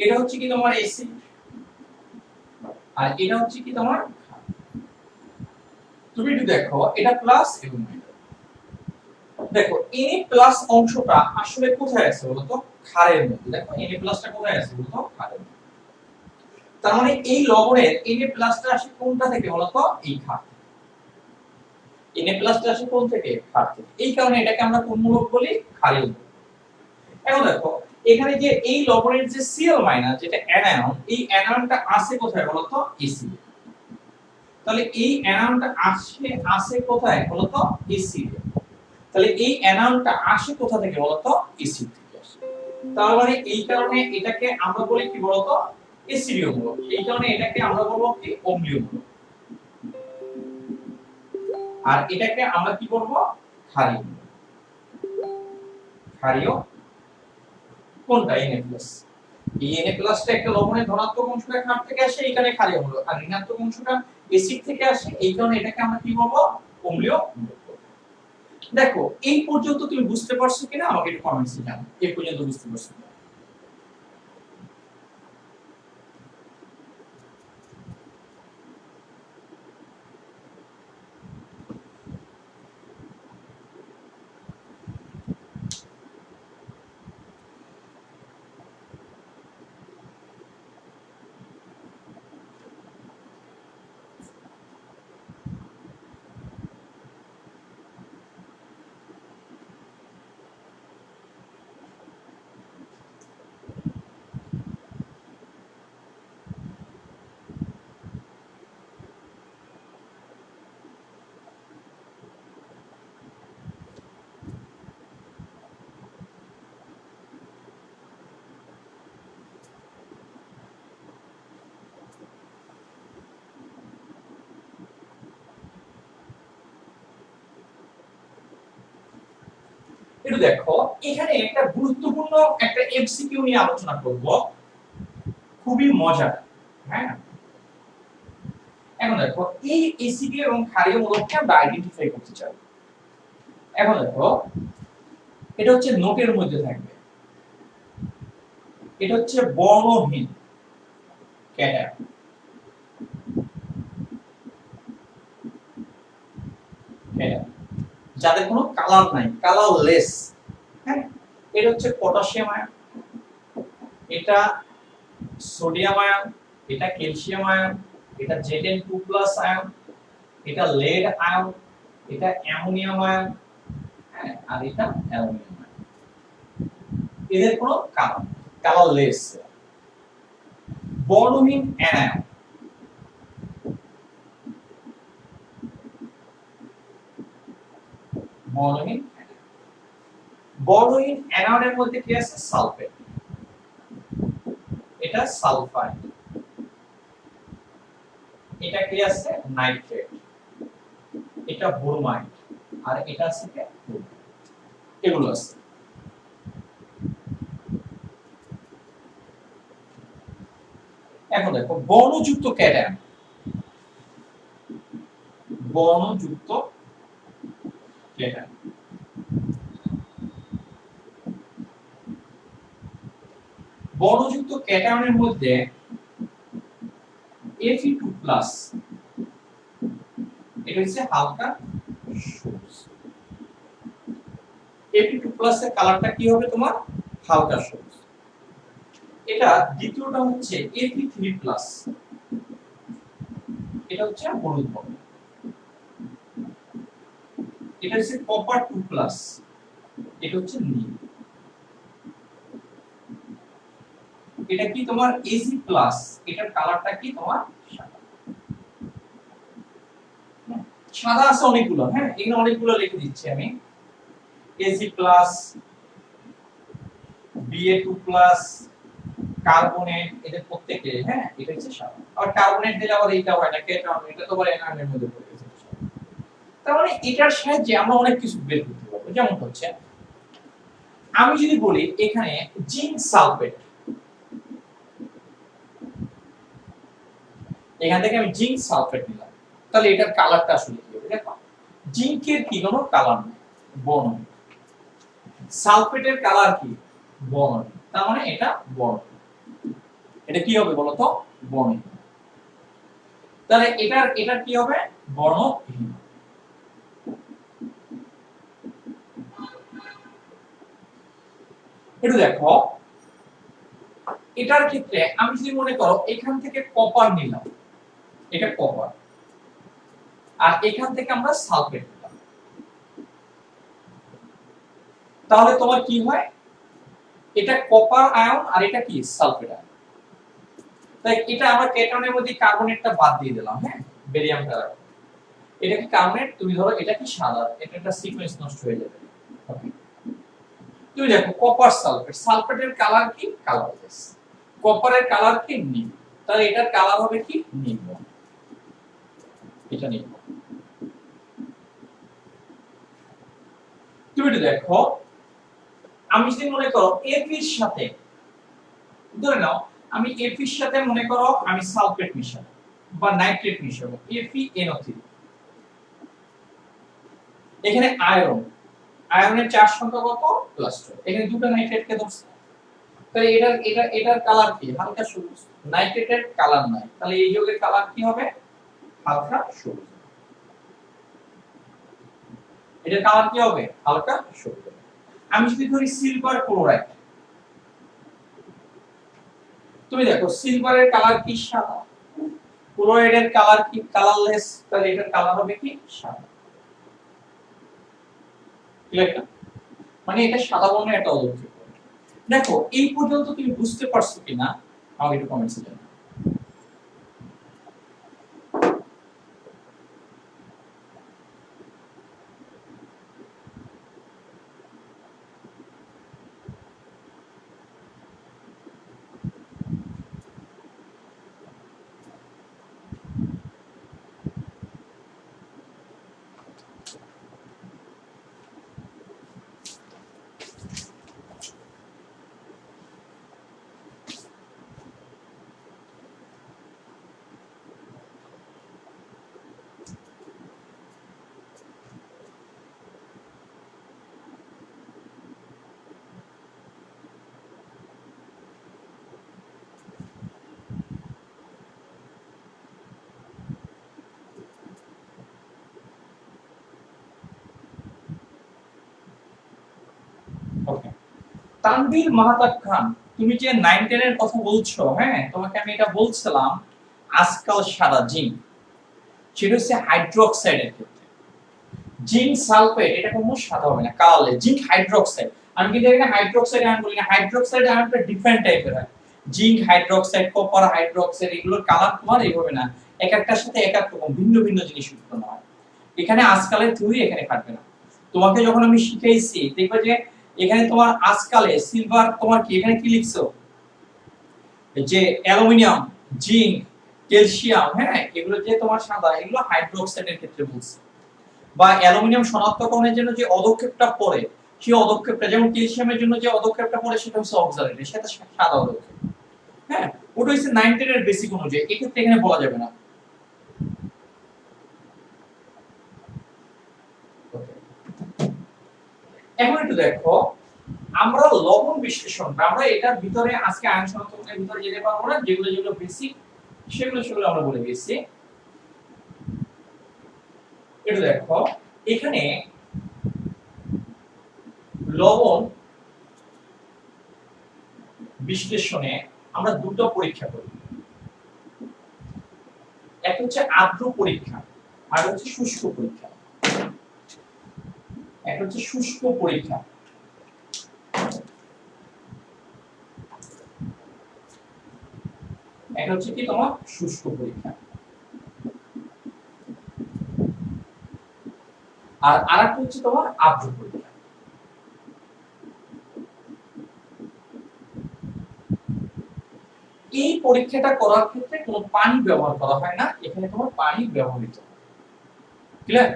এটা হচ্ছে কি তোমার অ্যাসিড, আর এটা হচ্ছে কি তোমার ক্ষার। তুমি একটু দেখো এটা প্লাস এবং মাইনাস, দেখো Na প্লাস অংশটা আসলে কোথায় আছে বলতো? ক্ষারের মধ্যে। দেখো Na প্লাসটা কোথায় আছে বলতো? ক্ষারের মধ্যে। তার মানে এই লবণের Na প্লাসটা আসে কোনটা থেকে বলতো? এই ক্ষার। Na প্লাসটা আসে কোন থেকে? ক্ষার থেকে। এই কারণে এটাকে আমরা কোন মূলক বলি? ক্ষারীয় মূলক। এখন দেখো এখানে যে এই লবণের যে Cl- যেটা অ্যানায়ন, এই অ্যানায়নটা আসে কোথায় বলতো? এসিড। তাহলে এই অ্যানায়নটা আসে কোথায় বলতো? এসিড। তাহলে এই অ্যানায়নটা আসে কোথা থেকে বলতো? এসিড থেকে আসে। তার মানে এই কারণে এটাকে আমরা বলি কি বলতো? এসিডীয় মূলক। এই কারণে এটাকে আমরা বলবো কি? অম্লীয় মূলক। আর এটাকে আমরা কি বলবো? ক্ষারীয় মূলক। ক্ষারীয় কোনটা? Na+। এই Na+ টা একটা লবণের ধনাত্মক অংশটা ক্ষার থেকে আসে, এইখানে ক্ষারীয় মূলক। আর ঋণাত্মক অংশটা এসিড থেকে আসে, এই কারণে এটাকে আমরা কি বলবো? অম্লীয় মূলক। দেখো এই পর্যন্ত তুমি বুঝতে পারছো কিনা আমাকে একটু কমেন্টসে জানাও। এই পর্যন্ত বুঝতে পারছো কিনা? একটু দেখো এখানে একটা গুরুত্বপূর্ণ একটা এমসিকিউ নিয়ে আলোচনা করব, খুবই মজার। হ্যাঁ, এখন দেখো এই এসিডি এবং ক্ষারীয় মূলককে আমরা আইডেন্টিফাই করতে চাই। এখন দেখো এটা হচ্ছে নোটের মধ্যে থাকবে, এটা হচ্ছে বর্ণহীন ক্যাটায়ন। যাদের কোনো কালার নাই, কালারলেস। হ্যাঁ, এটা হচ্ছে পটাশিয়াম আয়ন, এটা সোডিয়াম আয়ন, এটা ক্যালসিয়াম আয়ন, এটা Zn2+ আয়ন, এটা লেড আয়ন, এটা অ্যামোনিয়াম আয়ন, হ্যাঁ, আর এটা অ্যালুমিনিয়াম আয়ন। এদের কোনো কালারলেস। বর্ণহীন অ্যানায়ন, বর্ণহীন বর্ণহীন অ্যানায়নের মধ্যে কি আছে? সালফেট, এটা সালফাইড, এটা কি আছে? নাইট্রেট, এটা ব্রোমাইড, আর এটা আছে কি? এগুলো আছে। এখন দেখো বর্ণযুক্ত ক্যাটায়ন, বর্ণযুক্ত ক্যাটায়ন, বর্ণযুক্ত ক্যাটায়নের মধ্যে Fe2+, এটা হচ্ছে হালকা সবুজ। Fe2+ এর কালারটা কি হবে তোমার? হালকা সবুজ। এটা দ্বিতীয়টা হচ্ছে Fe3+, এটা হচ্ছে হলুদ বর্ণ। এটা হচ্ছে Copper2+, এটা হচ্ছে নীল। এটা কি তোমার Ag+, এটার কালারটা কি তোমার? সাদা। সাদা আছে অনেকগুলো, হ্যাঁ, এখানে অনেকগুলো লিখে দিচ্ছি আমি। Ag+, Ba2+, কার্বনেট, এদের প্রত্যেকটা, হ্যাঁ, এটা হচ্ছে সাদা। আর কার্বনেট দিলে আবার এইটা হয় না, কেটন, এটা তো আবার এনআইএন মধ্যে পড়ে গেছে। তার মানে এটার সাহায্যে আমরা অনেক কিছু বের করতে পারবো। যেমন হচ্ছে আমি যদি বলি এখানে জিঙ্ক সালফেট, এখান থেকে আমি জিঙ্ক সালফেট নিলাম, তাহলে এটার কালারটা আসলে কি হবে? দেখো জিঙ্কের কি কোনো কালার নেই, বর্ণ। সালফেটের কালার কি? বর্ণ। তার মানে এটা বর্ণ। এটা কি হবে বলতো? বর্ণ। তাহলে এটার কি হবে? বর্ণহীন। একটু দেখো এটার ক্ষেত্রে আমি যদি মনে করো এখান থেকে কপার নিলাম, এটা কপার, আর এখান থেকে আমরা সালফেট নিলাম, তাহলে তোমার কি হয়, এটা কপার আয়ন আর এটা কি সালফেট আয়ন। তাই এটা আমরা কেটনের মধ্যে কার্বনেটটা বাদ দিয়ে দিলাম, হ্যাঁ বেরিয়ামটা রাখো। এটা কি কার্বনেট, তুমি ধরো এটা কি সাদা, এটা একটা সিকোয়েন্স নষ্ট হয়ে যাবে। ওকে, তুমি দেখো কপার সালফেট, সালফেটের কালার কি কালারলেস, কপারের কালার কি নীল, তাহলে এটার কালার হবে কি নীল, এটা নীল। তুমি এটা দেখো আমি যদি মনে করো এফির সাথে, ধরে নাও আমি এফির সাথে মনে করো আমি সালফেট মিশাবো বা নাইট্রেট মিশাবো, FeNO3, এখানে আয়রন, আয়রনের চার সংখ্যা কত +12, এখানে দুটো নাইট্রেটকে ধরছে, তাহলে এটার কালার কি হালকা সবুজ, নাইট্রেটের কালার নাই, তাহলে এই যৌগের কালার কি হবে হালকা সবুজ, এটার কালার কি হবে হালকা সবুজ। আমি যদি ধরি সিলভার ক্লোরাইড, তুমি দেখো সিলভারের কালার কি সাদা, ক্লোরাইডের কালার কি কালারলেস, তাহলে এটার কালার হবে কি সাদা। ক্লিয়ার না? মানে এটা সাদা বর্ণের একটা অদক্ষিণ। দেখো এই পর্যন্ত তুমি বুঝতে পারছো কিনা আমাকে একটু কমেন্টসে জানাও। ওকে, তানভীর মাহতাব খান, তুমি যে 9 10 এর কথা বলছো, হ্যাঁ তোমাকে আমি এটা বলছিলাম আজকাল সাদা জিঙ্ক, সেটা হচ্ছে হাইড্রোক্সাইডের ক্ষেত্রে, জিঙ্ক সালফেট এটা কোনো সাদা হবে না, কালারলেস, জিঙ্ক হাইড্রোক্সাইড, আমি কিন্তু এখানে হাইড্রোক্সাইড আয়ন বলি না, হাইড্রোক্সাইড আয়নটা ডিফারেন্ট টাইপের হয়, জিঙ্ক হাইড্রোক্সাইড, কপার হাইড্রোক্সাইড, এগুলোর কালার তোমার এইভাবে না, এক একটার সাথে এক এক রকম ভিন্ন ভিন্ন জিনিস উৎপন্ন হয়। এখানে আজকালের থিওরি এখানে খাটবে না, তোমাকে যখন আমি শিখাইছি দেখবে যে এখানে তোমার আজকালে সিলভার তোমার কি এখানে কি লিখছো, যে অ্যালুমিনিয়াম, জিঙ্ক, ক্যালসিয়াম, হ্যাঁ এগুলো যে তোমার সাদা, এগুলো হাইড্রোক্সাইডের ক্ষেত্রে বলছে, বা অ্যালুমিনিয়াম শনাক্তকরণের জন্য যে পদক্ষেপটা পড়ে, সেই পদক্ষেপটা যেমন ক্যালসিয়ামের জন্য যে পদক্ষেপটা পড়ে সেটা হচ্ছে অক্সালেট, সেটা সাদা পদক্ষেপ, হ্যাঁ ওটা হচ্ছে 9 10 এর বেসিক অনুযায়ী, এক্ষেত্রে এখানে বলা যাবে না। এখন একটু দেখো আমরা লবণ বিশ্লেষণটা, আমরা এটার ভিতরে আজকে আয়ন শনাক্তকরণের ভিতরে যেতে পারবো না, যেগুলো যেগুলো বেসিক সেগুলো আমরা বলে দিয়েছি। একটু দেখো এখানে লবণ বিশ্লেষণে আমরা দুটো পরীক্ষা করি, একটা হচ্ছে আর্দ্র পরীক্ষা আর হচ্ছে শুষ্ক পরীক্ষা। একটা হচ্ছে শুষ্ক পরীক্ষা, এটা হচ্ছে কি তোমার শুষ্ক পরীক্ষা, আর আরেকটা হচ্ছে তোমার আর্দ্র পরীক্ষা। এই পরীক্ষাটা করার ক্ষেত্রে কোনো পানি ব্যবহার করা হয় না, এখানে তোমার পানি ব্যবহৃত হয়। ক্লিয়ার?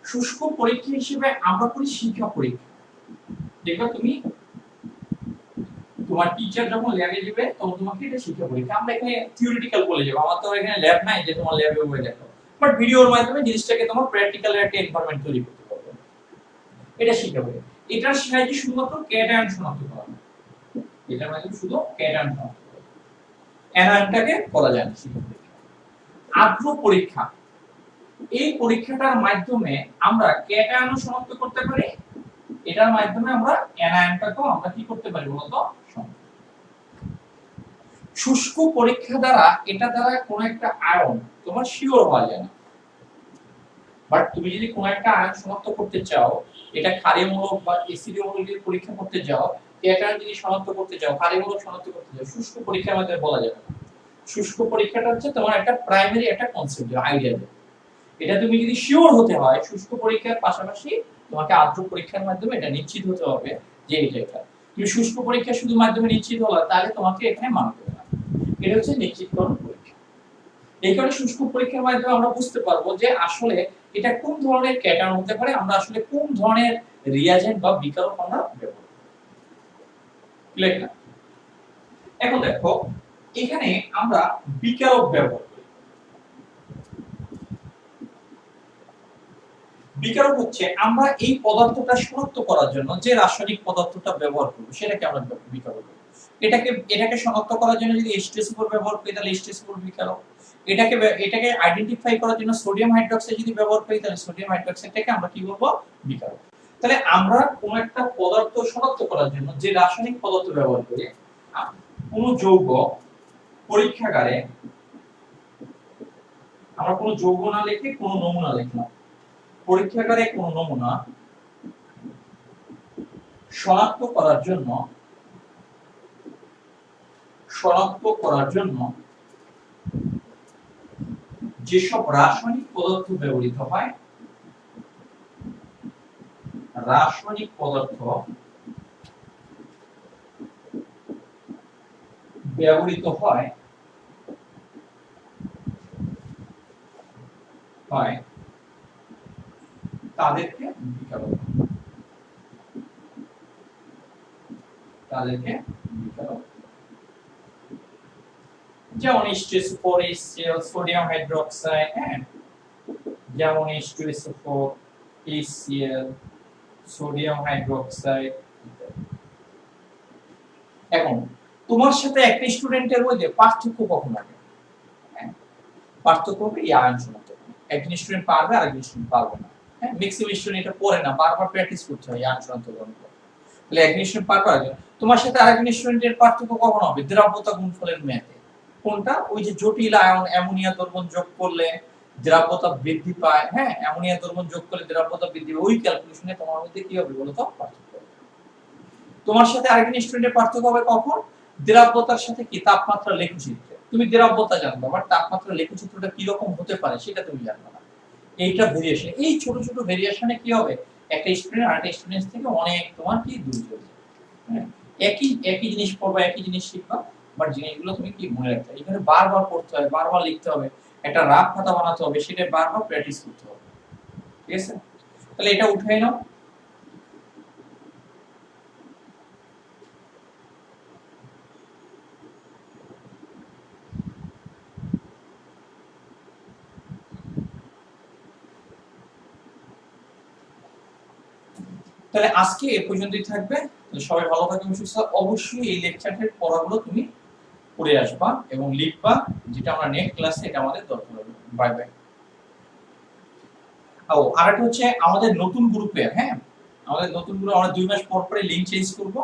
শুষ্ক পরীক্ষা হিসেবে আমরা করি শিক্ষা পরীক্ষা। দেখো তুমি তোমার টিচার যখন ল্যাবে যাবে তখন তোমাকে এটা শিক্ষা পরীক্ষা, আমরা এখানে থিওরিটিক্যাল বলে যাব, আমার তো এখানে ল্যাব নাই যে তোমার ল্যাবে বই দেখো, বাট ভিডিওর মাধ্যমে জিনিসটাকে তোমার প্র্যাকটিক্যাল একটা এনভায়রনমেন্ট তৈরি করতে পারবে, এটা শিক্ষা পরীক্ষা। এটার সাহায্যে শুধুমাত্র ক্যাটায়ন শনাক্ত করা হয়, এটার মাধ্যমে শুধু ক্যাটায়ন শনাক্ত করা হয়, অ্যানায়নটাকে করা যায় না শিক্ষা পরীক্ষা। আর্দ্র পরীক্ষা, এই পরীক্ষাটার মাধ্যমে আমরা ক্যাটায়নও শনাক্ত করতে পারি এটার মাধ্যমে আমরা অ্যানায়নটাকেও আমরা কি করতে পারি বলতো? শুষ্ক পরীক্ষা দ্বারা এটা দ্বারা কোন একটা আয়ন তোমার শিওর হওয়া যায় না, বাট তুমি যদি কোন একটা আয়ন শনাক্ত করতে চাও, এটা ক্ষারীয়মূলক বা অ্যাসিডীয়মূলক দিয়ে পরীক্ষা করতে যাও, এটা যদি শনাক্ত করতে যাও, ক্ষারীয়মূলক শনাক্ত করতে যাও, শুষ্ক পরীক্ষার মাধ্যমে বলা যাবে না। শুষ্ক পরীক্ষাটা হচ্ছে তোমার একটা প্রাইমারি একটা কনসেপ্ট আইডিয়া দেয়। এটা তুমি যদি শিওর হতে হয় শুষ্ক পরীক্ষার পাশাপাশি তোমাকে আর্দ্র পরীক্ষার মাধ্যমে এটা নিশ্চিত হতে হবে যে এটা। তুমি শুষ্ক পরীক্ষা শুধু মাধ্যমে নিশ্চিত হলে তাহলে তোমাকে এখানে মানতে হবে না। এটা হচ্ছে নিশ্চিতকরণ পরীক্ষা। এই কারণে শুষ্ক পরীক্ষার মাধ্যমে আমরা বুঝতে পারবো যে আসলে এটা কোন ধরনের ক্যাটায়ন হতে পারে, আমরা আসলে কোন ধরনের রিয়াজেন্ট বা বিকারক আমরা ব্যবহার করব। ক্লিয়ার না? এখন দেখো এখানে আমরা বিকারক ব্যবহার করি। বিকারক হচ্ছে আমরা এই পদার্থটা শনাক্ত করার জন্য যে রাসায়নিক পদার্থটা ব্যবহার করব সেটাকে আমরা বিকারক বলি। এটাকে শনাক্ত করার জন্য যদি H2SO4 ব্যবহার করি তাহলে H2SO4 বিকারক। এটাকে আইডেন্টিফাই করার জন্য সোডিয়াম হাইড্রোক্সাইড যদি ব্যবহার করি তাহলে সোডিয়াম হাইড্রোক্সাইডটাকে আমরা কি বলবো? বিকারক। তাহলে আমরা কোন একটা পদার্থ শনাক্ত করার জন্য যে রাসায়নিক পদার্থ ব্যবহার করি, কোন যৌগ পরীক্ষাগারে আমরা কোন যৌগ না লিখে কোন নমুনা লিখলাম, পরীক্ষাগারে কোন নমুনা শনাক্ত করার জন্য যেসব রাসায়নিক পদার্থ ব্যবহৃত হয়, তাদেরকে বিকারক। যেমন H2SO4 HCl, সোডিয়াম হাইড্রোক্সাইড, যেমন H2SO4 HCl, সোডিয়াম হাইড্রোক্সাইড। এখন তোমার সাথে একটা স্টুডেন্টের মধ্যে পার্থক্য কখন হবে? পার্থক্য হবে এই আয়ন শনাক্ত। একজন স্টুডেন্ট পারবে আর একজন স্টুডেন্ট পারবে না। ম্যাক্সিমাম স্টুডেন্ট এটা পড়ে না, বারবার প্র্যাকটিস করতে হয় আয়ন শনাক্তকরণ করতে। তাহলে একজন স্টুডেন্ট পারবে, তোমার সাথে আরেকজন স্টুডেন্টের পার্থক্য কখন হবে? দ্রাব্যতা গুণফলের ম্যাথে। কোনটা? ওই যে জটিল আয়ন অ্যামোনিয়া দ্রবণ যোগ করলে দ্রাব্যতা বৃদ্ধি পায়, অ্যামোনিয়া দ্রবণ যোগ করলে দ্রাব্যতা বৃদ্ধি পায়, ওই ক্যালকুলেশনে তোমার মধ্যে কি হবে বলো তো? পার্থক্য। তোমার সাথে আরেকজন স্টুডেন্টের পার্থক্য হবে কখন? দ্রাব্যতার সাথে কি তাপমাত্রা লেখচিত্র। তুমি দ্রাব্যতা জানবে, বাট তাপমাত্রা লেখচিত্রটা কি রকম হতে পারে সেটা তুমি জানবে না। এইটা ভেরিয়েশন, এই ছোট ছোট ভেরিয়েশনে কি হবে? একটা স্টুডেন্ট আরেকটা স্টুডেন্ট থেকে অনেক তোমার কি দূর চলে যাবে। একই জিনিস পড়বা, একই জিনিস শিখবা, বাট জিনিসগুলো তুমি কি মনে রাখতে হবে। এখানে বারবার পড়তে হবে, বারবার লিখতে হবে, একটা রাফ খাতা বানাতে হবে, সেটা বারবার প্র্যাকটিস করতে হবে। ঠিক আছে? তাহলে এটা উঠাই নাও। তাহলে আজকে এই পর্যন্তই থাকবে। সবাই ভালো থাকবেন, সুস্থ। অবশ্যই এই লেকচারের পড়াগুলো তুমি পড়ে আসবা এবং লিখবা, যেটা আমরা নেক্সট ক্লাসে এটা আমাদের দরকার হবে। Bye bye. আরেকটা হচ্ছে আমাদের নতুন গ্রুপে, আমাদের নতুন গ্রুপে আমরা 2 মাস পর পরে লিংক চেঞ্জ করব।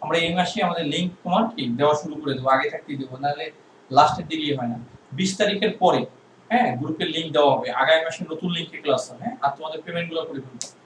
আমরা এই মাসে আমাদের লিংক তোমার কি দেওয়া শুরু করে দেব, আগে থাকতেই দেব, নাহলে লাস্টের দিকেই হয় না। 20 তারিখের পরে গ্রুপের লিংক দেওয়া হবে, আগামী মাসে নতুন লিংকে ক্লাস হবে। আর তোমাদের পেমেন্টগুলো করে ফেলবো।